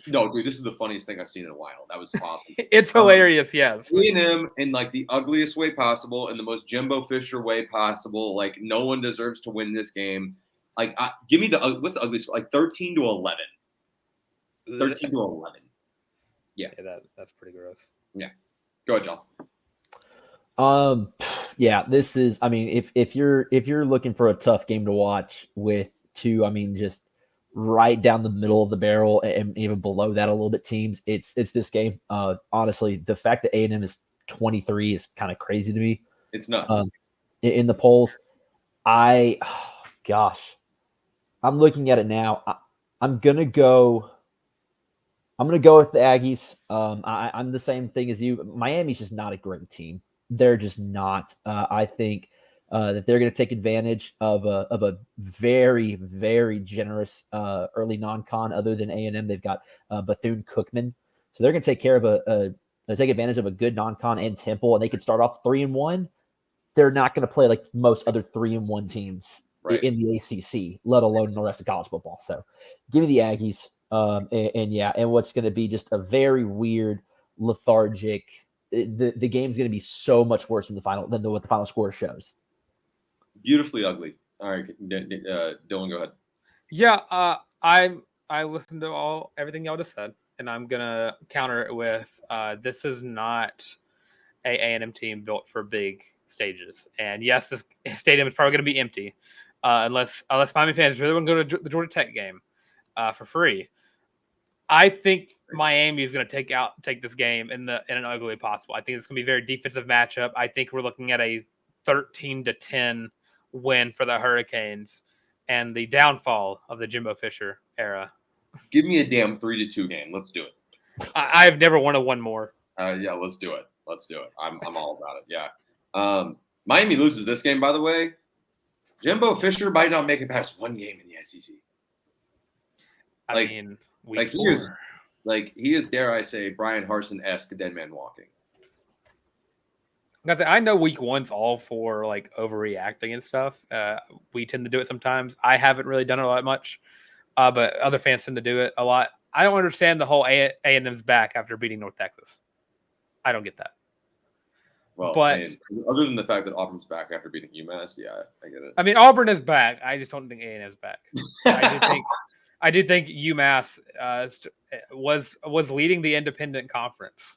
No, dude, this is the funniest thing I've seen in a while. That was awesome. It's hilarious, yes. A&M in the ugliest way possible, in the most Jimbo Fisher way possible. No one deserves to win this game. Give me what's the ugliest? 13-11. 13-11. Yeah, that's pretty gross. Yeah, go ahead, John. Yeah, this is. I mean, if you're looking for a tough game to watch with two, I mean, just right down the middle of the barrel and even below that a little bit teams, it's this game. Honestly, the fact that A&M is 23 is kind of crazy to me. It's nuts. In the polls, I'm looking at it now. I'm gonna go with the Aggies. I'm the same thing as you. Miami's just not a great team. They're just not. I think that they're going to take advantage of a very, very generous early non-con. Other than A&M, they've got Bethune-Cookman, so they're going to take care of take advantage of a good non-con and Temple, and they could start off 3-1. They're not going to play like most other 3-1 teams in the ACC, let alone in the rest of college football. So, give me the Aggies. And what's going to be just a very weird, lethargic. The game's going to be so much worse in the final than what the final score shows. Beautifully ugly. All right, Dylan, go ahead. Yeah, I listened to everything y'all just said, and I'm gonna counter it with this is not a A&M team built for big stages. And yes, this stadium is probably going to be empty unless Miami fans really want to go to the Georgia Tech game for free. I think Miami is going to take this game in an ugly way possible. I think it's going to be a very defensive matchup. I think we're looking at a 13-10 win for the Hurricanes and the downfall of the Jimbo Fisher era. Give me a damn 3-2 game. Let's do it. I've never wanted one more. Yeah, let's do it. Let's do it. I'm all about it. Yeah. Miami loses this game, by the way. Jimbo Fisher might not make it past one game in the SEC. He is, dare I say, Brian Harsin-esque dead man walking. I know week one's all for like overreacting and stuff. We tend to do it sometimes. I haven't really done it a lot much, but other fans tend to do it a lot. I don't understand the whole A&M's back after beating North Texas. I don't get that. Well, but other than the fact that Auburn's back after beating UMass, yeah, I get it. I mean, Auburn is back. I just don't think A&M's back. I do think UMass was leading the independent conference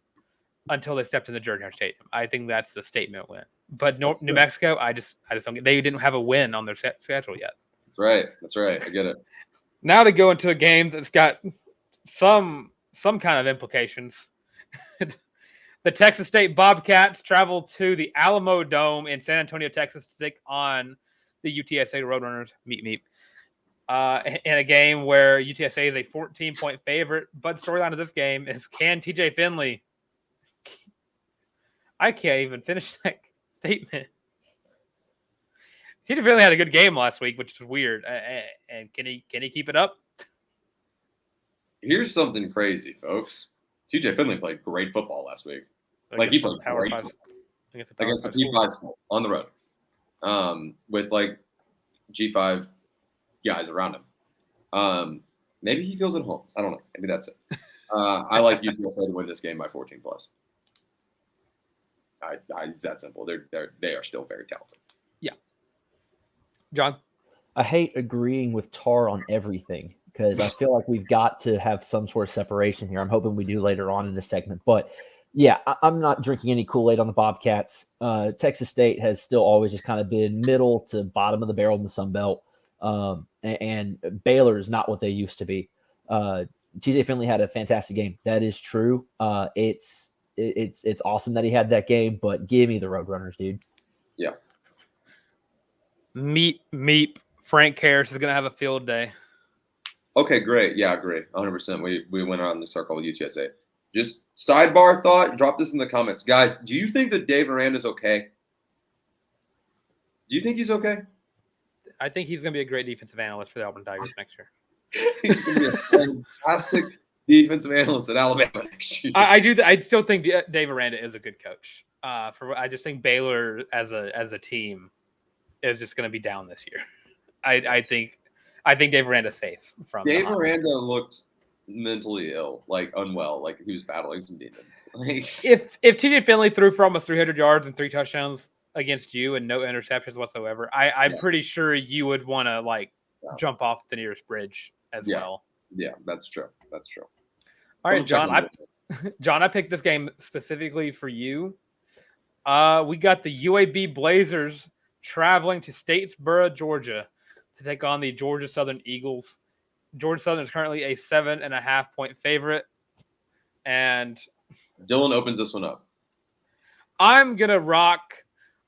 until they stepped in the Jordan Hare Stadium. I think that's the statement win. But New Mexico, I just don't get. They didn't have a win on their schedule yet. That's right. I get it. Now to go into a game that's got some kind of implications. The Texas State Bobcats travel to the Alamo Dome in San Antonio, Texas, to take on the UTSA Roadrunners. Meep. In a game where UTSA is a 14-point favorite, but the storyline of this game is, can TJ Finley? I can't even finish that statement. TJ Finley had a good game last week, which is weird. And can he keep it up? Here's something crazy, folks. TJ Finley played great football last week. He played great football against the G5 school on the road, with G5 guys around him. Maybe he feels at home. I don't know. Maybe that's it. I like UTSA to win this game by 14 plus. It's that simple. They are still very talented. Yeah. John? I hate agreeing with Tarr on everything because I feel like we've got to have some sort of separation here. I'm hoping we do later on in the segment. But, yeah, I'm not drinking any Kool-Aid on the Bobcats. Texas State has still always just kind of been middle to bottom of the barrel in the Sun Belt. And Baylor is not what they used to be. TJ Finley had a fantastic game. That is true. It's awesome that he had that game, but give me the Roadrunners, dude. Yeah. Meep. Frank Harris is going to have a field day. Okay, great. Yeah, great. 100%. We went around the circle with UTSA. Just sidebar thought, drop this in the comments. Guys, do you think that Dave Aranda's okay? Do you think he's okay? I think he's going to be a great defensive analyst for the Auburn Tigers next year. He's going to be a fantastic defensive analyst at Alabama next year. I still think Dave Aranda is a good coach. I just think Baylor as a team is just going to be down this year. I think Dave Aranda's safe from Dave Aranda looked mentally ill, unwell, he was battling some demons. If TJ Finley threw for almost 300 yards and 3 touchdowns against you and no interceptions whatsoever, I'm pretty sure you would want to jump off the nearest bridge as well. Yeah, that's true. All right, John. I picked this game specifically for you. We got the UAB Blazers traveling to Statesboro, Georgia, to take on the Georgia Southern Eagles. Georgia Southern is currently a 7.5-point favorite, and Dylan opens this one up. I'm gonna rock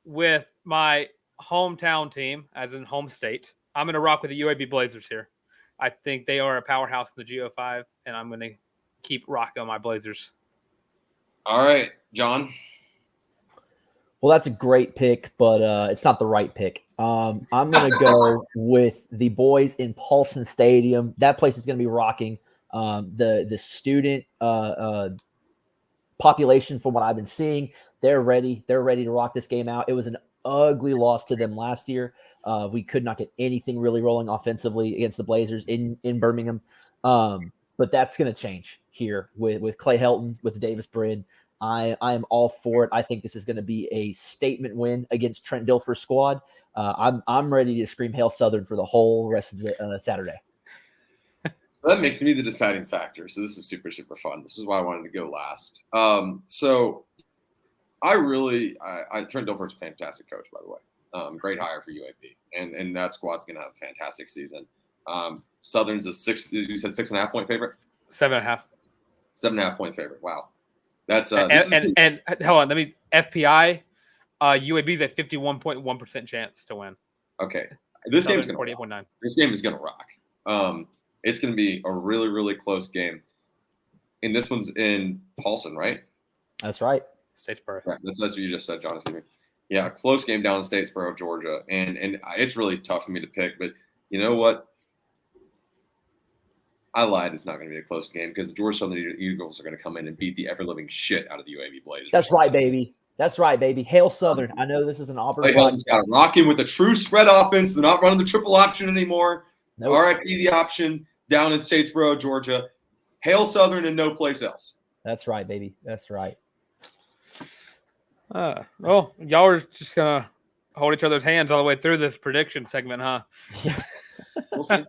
with my hometown team, as in home state. I'm gonna rock with the UAB Blazers here. I think they are a powerhouse in the GO5, and I'm gonna keep rocking on my Blazers. All right, John. Well, that's a great pick, but it's not the right pick. I'm going to go with the boys in Paulson Stadium. That place is going to be rocking. The student population, from what I've been seeing, they're ready. They're ready to rock this game out. It was an ugly loss to them last year. We could not get anything really rolling offensively against the Blazers in Birmingham. But that's going to change here with Clay Helton, with Davis Brin. I am all for it. I think this is going to be a statement win against Trent Dilfer's squad. I'm ready to scream Hail Southern for the whole rest of the Saturday. So that makes me the deciding factor. So this is super, super fun. This is why I wanted to go last. So I Trent Dilfer's a fantastic coach, by the way. Great hire for UAB. And that squad's going to have a fantastic season. Southern's you said 6.5 point favorite? 7.5. 7.5 point favorite. Wow. That's and hold on, FPI, UAB's at 51.1% chance to win. Okay. This game is going to 48.9. This game is going to rock. It's going to be a really, really close game. And this one's in Paulson, right? That's right. Statesboro. Right. That's what you just said, John. Excuse me. Yeah, close game down in Statesboro, Georgia. And it's really tough for me to pick. But you know what? I lied. It's not going to be a close game because the Georgia Southern Eagles are going to come in and beat the ever-living shit out of the UAB Blazers. That's right, baby. That's right, baby. Hail Southern. I know this is an Auburn. He's got to rock in with a true spread offense. They're not running the triple option anymore. Nope. RIP the option down in Statesboro, Georgia. Hail Southern and no place else. That's right, baby. That's right. Well, y'all are just going to hold each other's hands all the way through this prediction segment, huh? Yeah. We'll see.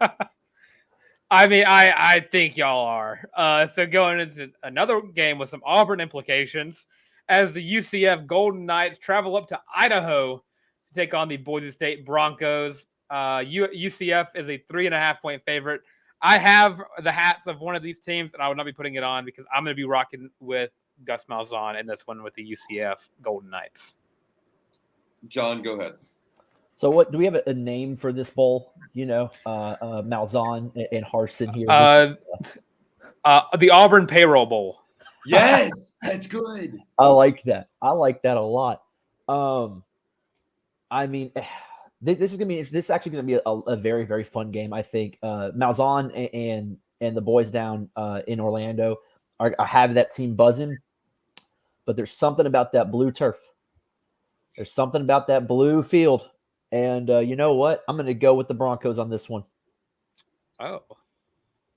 I mean, I think y'all are. So going into another game with some Auburn implications as the UCF Golden Knights travel up to Idaho to take on the Boise State Broncos. UCF is a 3.5 point favorite. I have the hats of one of these teams, and I would not be putting it on because I'm going to be rocking with Gus Malzahn in this one with the UCF Golden Knights. John, go ahead. So what do we have a name for this bowl? You know, Malzahn and Harsin here. The Auburn Payroll Bowl. Yes, that's good. I like that. I like that a lot. I mean, this is actually going to be a very, very fun game. I think Malzahn and the boys down in Orlando have that team buzzing, but there's something about that blue turf. There's something about that blue field. And you know what? I'm going to go with the Broncos on this one. Oh.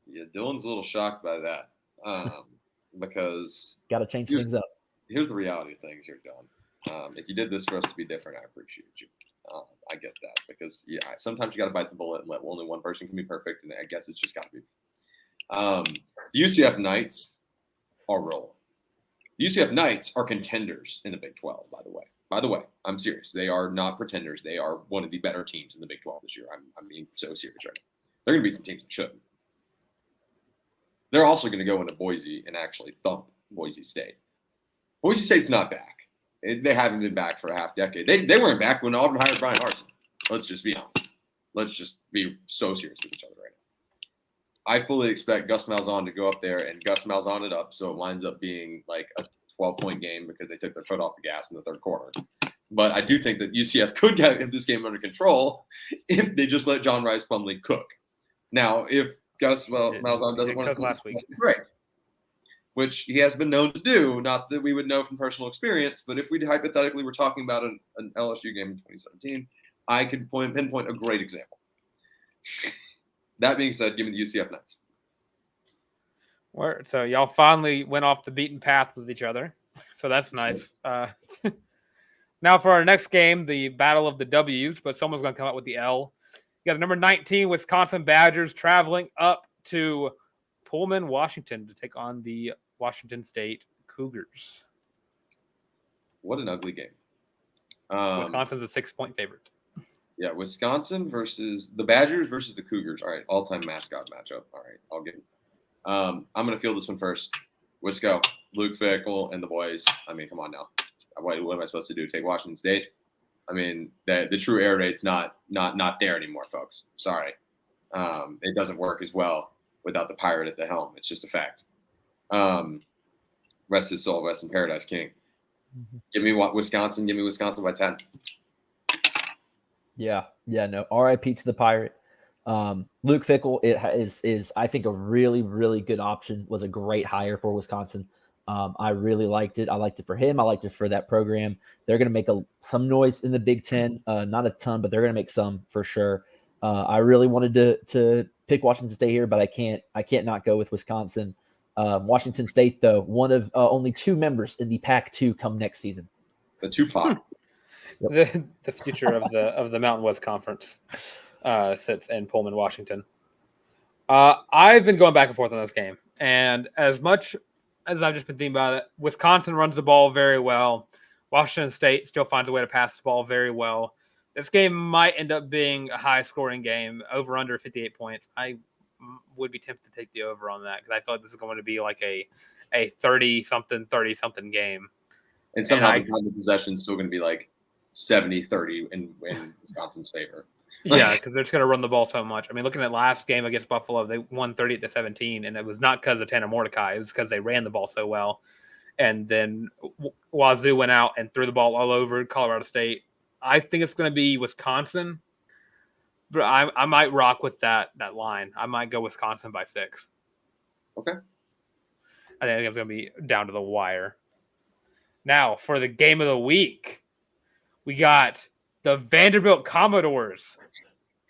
Yeah, Dylan's a little shocked by that because got to change things up. Here's the reality of things here, Dylan. If you did this for us to be different, I appreciate you. I get that because sometimes you got to bite the bullet and let only one person can be perfect, and I guess it's just got to be. The UCF Knights are rolling. The UCF Knights are contenders in the Big 12, by the way. By the way, I'm serious. They are not pretenders. They are one of the better teams in the Big 12 this year. I'm being so serious right now. They're going to beat some teams that shouldn't. They're also going to go into Boise and actually thump Boise State. Boise State's not back. They haven't been back for a half decade. They weren't back when Auburn hired Brian Harsin. Let's just be honest. Let's just be so serious with each other right now. I fully expect Gus Malzahn to go up there and Gus Malzahn it up so it winds up being like a 12-point game because they took their foot off the gas in the third quarter. But I do think that UCF could get this game under control if they just let John Rice Plumlee cook. Now, if Gus Malzahn doesn't want to last week, great, which he has been known to do. Not that we would know from personal experience, but if we hypothetically were talking about an LSU game in 2017, I could pinpoint a great example. That being said, give me the UCF Knights. So y'all finally went off the beaten path with each other. So that's nice. Now for our next game, the battle of the W's, but someone's going to come out with the L. You got number 19 Wisconsin Badgers traveling up to Pullman, Washington to take on the Washington State Cougars. What an ugly game. Wisconsin's a 6-point favorite. Yeah, Wisconsin versus the Badgers versus the Cougars. All right, all-time mascot matchup. All right, I'll get it. I'm going to field this one first. Wisco, Luke Fickell, and the boys. I mean, come on now. What am I supposed to do? Take Washington State? I mean, the true air raid's not there anymore, folks. Sorry. It doesn't work as well without the pirate at the helm. It's just a fact. Rest his soul, rest in paradise, King. Mm-hmm. Give me Wisconsin. Give me Wisconsin by 10. Yeah, no. RIP to the pirate. Luke Fickell is I think a really, really good option. Was a great hire for Wisconsin. I really liked it. I liked it for him. I liked it for that program. They're going to make some noise in the Big Ten. Not a ton, but they're going to make some for sure. I really wanted to pick Washington State here, but I can't not go with Wisconsin. Washington State, though, one of only 2 members in the Pac-2 come next season. The Tupac. The future of the Mountain West Conference sits in Pullman, Washington. I've been going back and forth on this game, and as much as I've just been thinking about it, Wisconsin runs the ball very well. Washington State still finds a way to pass the ball very well. This game might end up being a high-scoring game, over under 58 points. I would be tempted to take the over on that because I thought this is going to be like a 30-something game. And somehow the time of possession is still going to be like 70-30 in Wisconsin's favor. Yeah, because they're just going to run the ball so much. I mean, looking at last game against Buffalo, they won 30-17, and it was not because of Tanner Mordecai. It was because they ran the ball so well. And then Wazoo went out and threw the ball all over Colorado State. I think it's going to be Wisconsin, but I might rock with that line. I might go Wisconsin by 6. Okay. I think it's going to be down to the wire. Now, for the game of the week, we got the Vanderbilt Commodores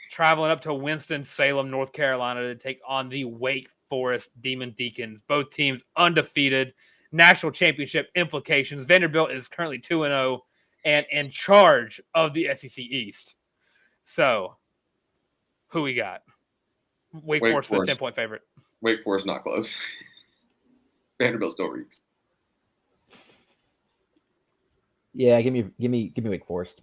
traveling up to Winston-Salem, North Carolina to take on the Wake Forest Demon Deacons. Both teams undefeated, national championship implications. Vanderbilt is currently 2-0 and in charge of the SEC East. So, who we got? Wake Forest, the 10-point favorite. Wake Forest, not close. Vanderbilt still reeks. Yeah, give me Wake Forest.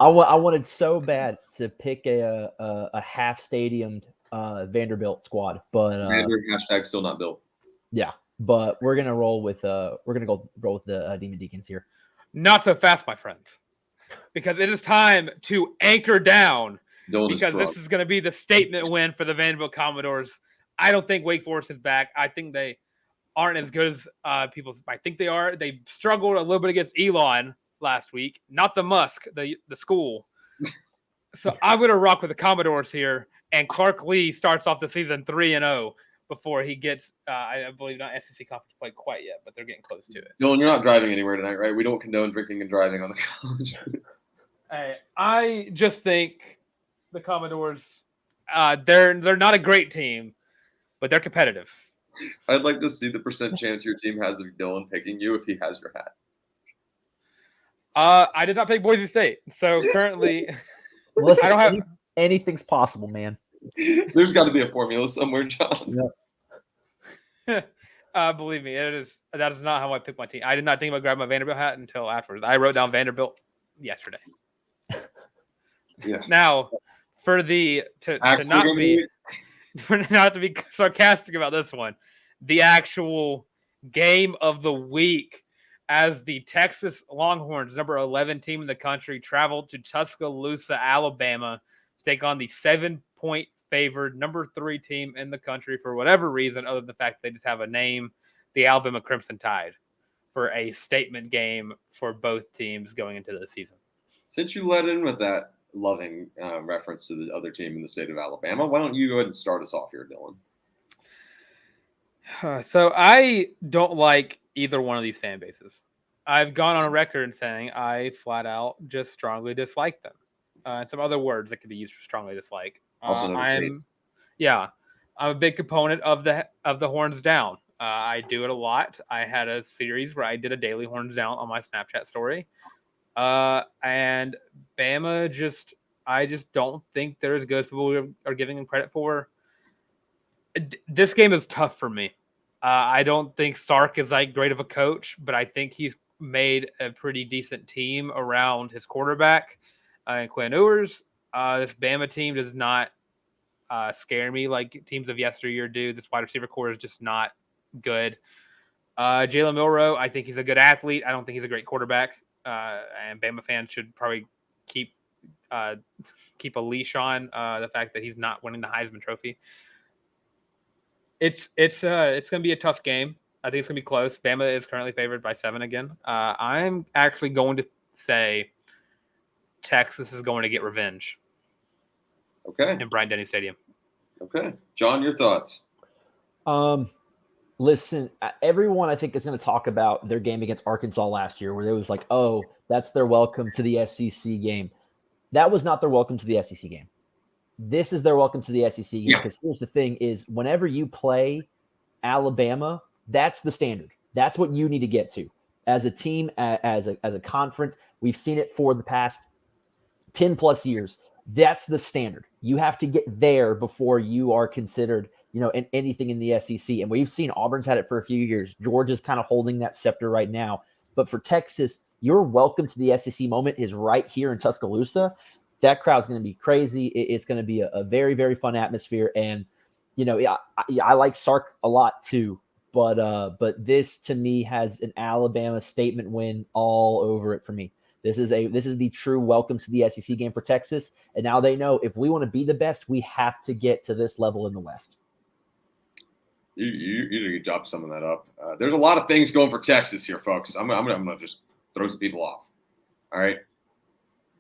I wanted so bad to pick a half stadiumed Vanderbilt squad, but hashtag still not built. Yeah, but we're gonna roll with the Demon Deacons here. Not so fast, my friends, because it is time to anchor down. Because this is going to be the statement win for the Vanderbilt Commodores. I don't think Wake Forest is back. I think they aren't as good as people might think they are. They struggled a little bit against Elon last week, not the Musk, the school. So I'm going to rock with the Commodores here, and Clark Lee starts off the season 3-0 before he gets, I believe, not SEC conference play quite yet, but they're getting close to it. Dylan, you're not driving anywhere tonight, right? We don't condone drinking and driving on the college. I just think the Commodores, they're not a great team, but they're competitive. I'd like to see the percent chance your team has of Dylan picking you if he has your hat. I did not pick Boise State, so currently Listen, I don't have anything's possible, man. There's got to be a formula somewhere, John. Yep. Believe me, that is not how I pick my team. I did not think about grabbing my Vanderbilt hat until afterwards. I wrote down Vanderbilt yesterday. Yeah. Now, for not to be sarcastic about this one, the actual game of the week, as the Texas Longhorns, number 11 team in the country, traveled to Tuscaloosa, Alabama, to take on the 7-point favored number 3 team in the country for whatever reason, other than the fact that they just have a name, the Alabama Crimson Tide, for a statement game for both teams going into the season. Since you let in with that loving reference to the other team in the state of Alabama, why don't you go ahead and start us off here, Dylan? So I don't like either one of these fan bases. I've gone on record saying I flat out just strongly dislike them. And some other words that could be used for strongly dislike. I'm a big component of the horns down. I do it a lot. I had a series where I did a daily horns down on my Snapchat story. And Bama I just don't think they're as good as people are giving them credit for. This game is tough for me. I don't think Sark is like great of a coach, but I think he's made a pretty decent team around his quarterback and Quinn Ewers. This Bama team does not scare me like teams of yesteryear do. This wide receiver core is just not good. Jalen Milroe, I think he's a good athlete. I don't think he's a great quarterback. And Bama fans should probably keep a leash on the fact that he's not winning the Heisman Trophy. It's going to be a tough game. I think it's going to be close. Bama is currently favored by 7 again. I'm actually going to say Texas is going to get revenge. Okay. In Bryant-Denny Stadium. Okay. John, your thoughts? Listen, everyone I think is going to talk about their game against Arkansas last year where they was like, oh, that's their welcome to the SEC game. That was not their welcome to the SEC game. This is their welcome to the SEC game because here's the thing is whenever you play Alabama, that's the standard. That's what you need to get to as a team, as a conference. We've seen it for the past 10 plus years. That's the standard. You have to get there before you are considered, in anything in the SEC. And we've seen Auburn's had it for a few years. Georgia's kind of holding that scepter right now. But for Texas, your welcome to the SEC moment is right here in Tuscaloosa. That crowd's going to be crazy. It's going to be a very, very fun atmosphere. And, I like Sark a lot too. But this to me has an Alabama statement win all over it for me. This is the true welcome to the SEC game for Texas. And now they know if we want to be the best, we have to get to this level in the West. You did a good job summing that up. There's a lot of things going for Texas here, folks. I'm gonna just throw some people off. All right.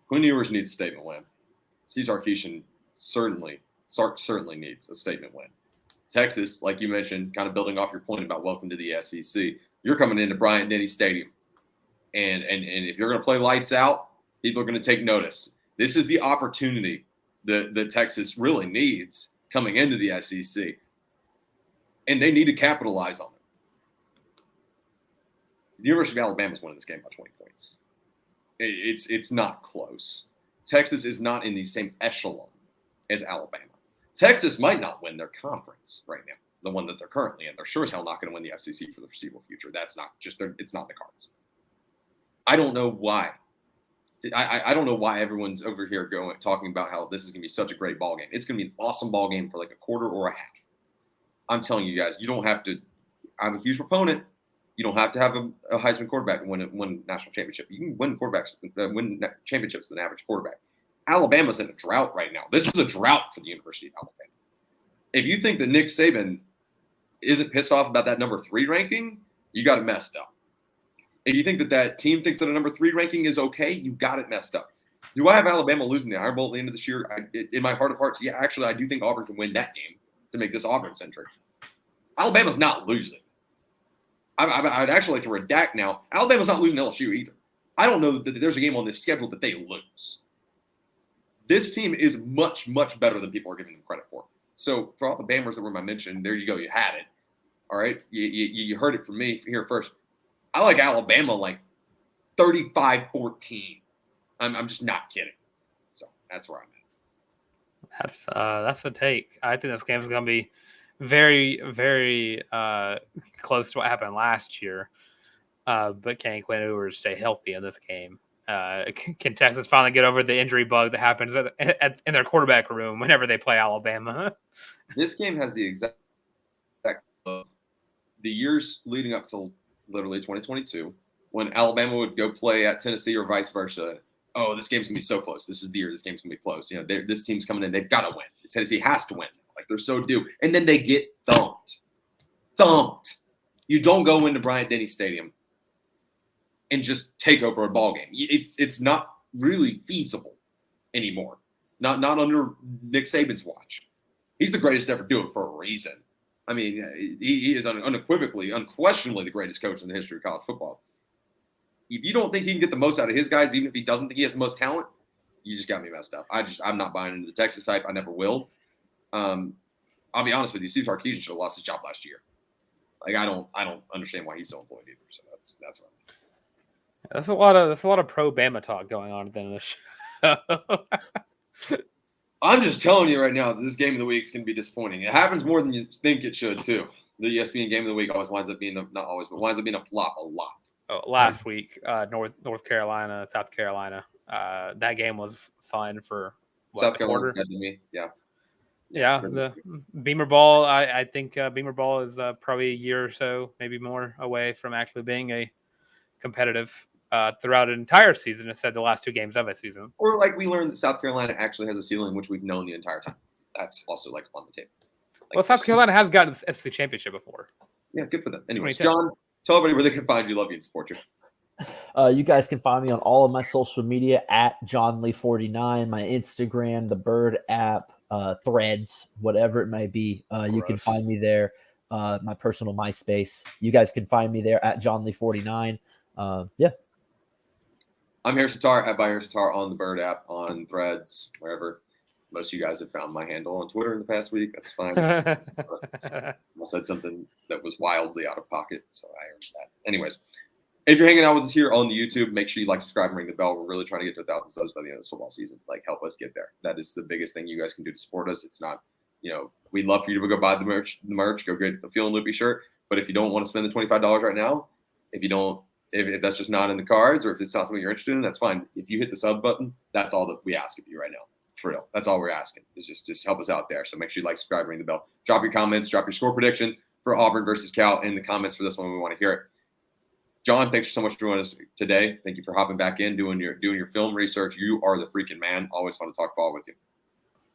Quinn Ewers needs a statement win. Steve Sarkisian certainly needs a statement win. Texas, like you mentioned, kind of building off your point about welcome to the SEC, you're coming into Bryant-Denny Stadium. And if you're going to play lights out, people are going to take notice. This is the opportunity that Texas really needs coming into the SEC. And they need to capitalize on it. The University of Alabama is winning this game by 20 points. It's not close. Texas is not in the same echelon as Alabama. Texas might not win their conference right now, the one that they're currently in. They're sure as hell not going to win the SEC for the foreseeable future. That's not just it's not the cards. I don't know why. I don't know why everyone's over here talking about how this is going to be such a great ball game. It's going to be an awesome ball game for like a quarter or a half. I'm telling you guys, you don't have to. I'm a huge proponent. You don't have to have a Heisman quarterback and win a national championship. You can win championships with an average quarterback. Alabama's in a drought right now. This is a drought for the University of Alabama. If you think that Nick Saban isn't pissed off about that number 3 ranking, you got it messed up. If you think that team thinks that a number 3 ranking is okay, you got it messed up. Do I have Alabama losing the Iron Bowl at the end of this year? In my heart of hearts, yeah, actually, I do think Auburn can win that game to make this Auburn-centric. Alabama's not losing. I'd actually like to redact now. Alabama's not losing LSU either. I don't know that there's a game on this schedule that they lose. This team is much, much better than people are giving them credit for. So for all the Bammers that were my mention, there you go. You had it. All right? You heard it from me here first. I like Alabama like 35-14. I'm just not kidding. So that's where I'm at. That's a take. I think this game is going to be very, very close to what happened last year. But can Quinn Ewers stay healthy in this game? Can Texas finally get over the injury bug that happens in their quarterback room whenever they play Alabama? This game has the exact of the years leading up to literally 2022 when Alabama would go play at Tennessee or vice versa. Oh, this game's going to be so close. This is the year this game's going to be close. This team's coming in. They've got to win. Tennessee has to win. Like, they're so due. And then they get thumped. You don't go into Bryant-Denny Stadium and just take over a ball game. It's not really feasible anymore. Not under Nick Saban's watch. He's the greatest to ever do it for a reason. I mean, he is unquestionably the greatest coach in the history of college football. If you don't think he can get the most out of his guys, even if he doesn't think he has the most talent, you just got me messed up. I'm not buying into the Texas hype. I never will. I'll be honest with you. Steve Sarkisian should have lost his job last year. Like, I don't understand why he's still employed either. So that's what I'm. That's a lot of pro Bama talk going on at the end of the show. I'm just telling you right now that this game of the week is going to be disappointing. It happens more than you think it should too. The ESPN game of the week always winds up being winds up being a flop a lot. Oh, last week, North Carolina, South Carolina. That game was fun for South Carolina's dead to me. Yeah. Yeah, the Beamer Ball. I think Beamer Ball is probably a year or so, maybe more, away from actually being a competitive throughout an entire season instead of the last 2 games of a season. Or like we learned that South Carolina actually has a ceiling, which we've known the entire time. That's also like on the table. Well, South Carolina has gotten the SEC championship before. Yeah, good for them. Anyways, John, tell everybody where they can find you, love you, and support you. You guys can find me on all of my social media at JohnLee49, my Instagram, the Bird app, Threads, whatever it may be. You can find me there. My personal MySpace. You guys can find me there at JohnLee49. Yeah. I'm Harrison Tarr at Harrison Tarr on the Bird app, on Threads, wherever. Most of you guys have found my handle on Twitter in the past week. That's fine. I said something that was wildly out of pocket, so I earned that. Anyways, If you're hanging out with us here on the YouTube, make sure you like, subscribe, and ring the bell. We're really trying to get to 1,000 subs by the end of this football season. Like, help us get there. That is the biggest thing you guys can do to support us. It's not, we'd love for you to go buy the merch, go get a Feeling Loopy shirt. But if you don't want to spend the $25 right now, if that's just not in the cards, or if it's not something you're interested in, that's fine. If you hit the sub button, that's all that we ask of you right now. For real. That's all we're asking, is just help us out there. So make sure you like, subscribe, ring the bell. Drop your comments, drop your score predictions for Auburn versus Cal in the comments for this one. We want to hear it. John, thanks so much for joining us today. Thank you for hopping back in, doing your film research. You are the freaking man. Always fun to talk ball with you.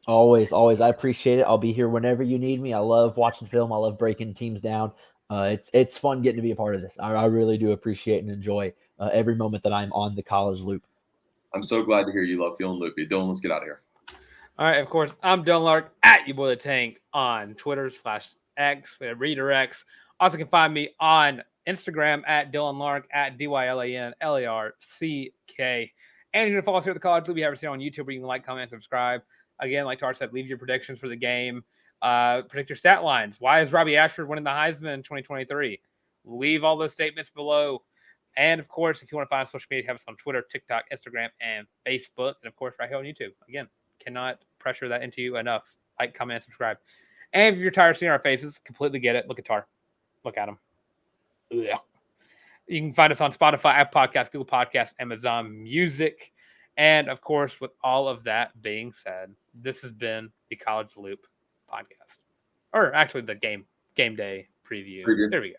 Always. I appreciate it. I'll be here whenever you need me. I love watching film. I love breaking teams down. It's fun getting to be a part of this. I really do appreciate and enjoy every moment that I'm on the College Loop. I'm so glad to hear you love Feeling Loopy. Dylan, let's get out of here. All right, of course, I'm Dylan Larck at You Boy the Tank on Twitter /X, redirects. Also can find me on Instagram at Dylan Larck at DYLANLARCK. And you can follow us here at the College Loop. You have us here on YouTube where you can like, comment, and subscribe. Again, like Tarr said, leave your predictions for the game. Predict your stat lines. Why is Robbie Ashford winning the Heisman in 2023? Leave all those statements below. And, of course, if you want to find us on social media, have us on Twitter, TikTok, Instagram, and Facebook. And, of course, right here on YouTube. Again, cannot pressure that into you enough. Like, comment, and subscribe. And if you're tired of seeing our faces, completely get it. Look at Tarr. Look at him. Yeah. You can find us on Spotify, Apple Podcasts, Google Podcasts, Amazon Music. And, of course, with all of that being said, this has been the College Loop podcast. Or actually the game day preview. There we go.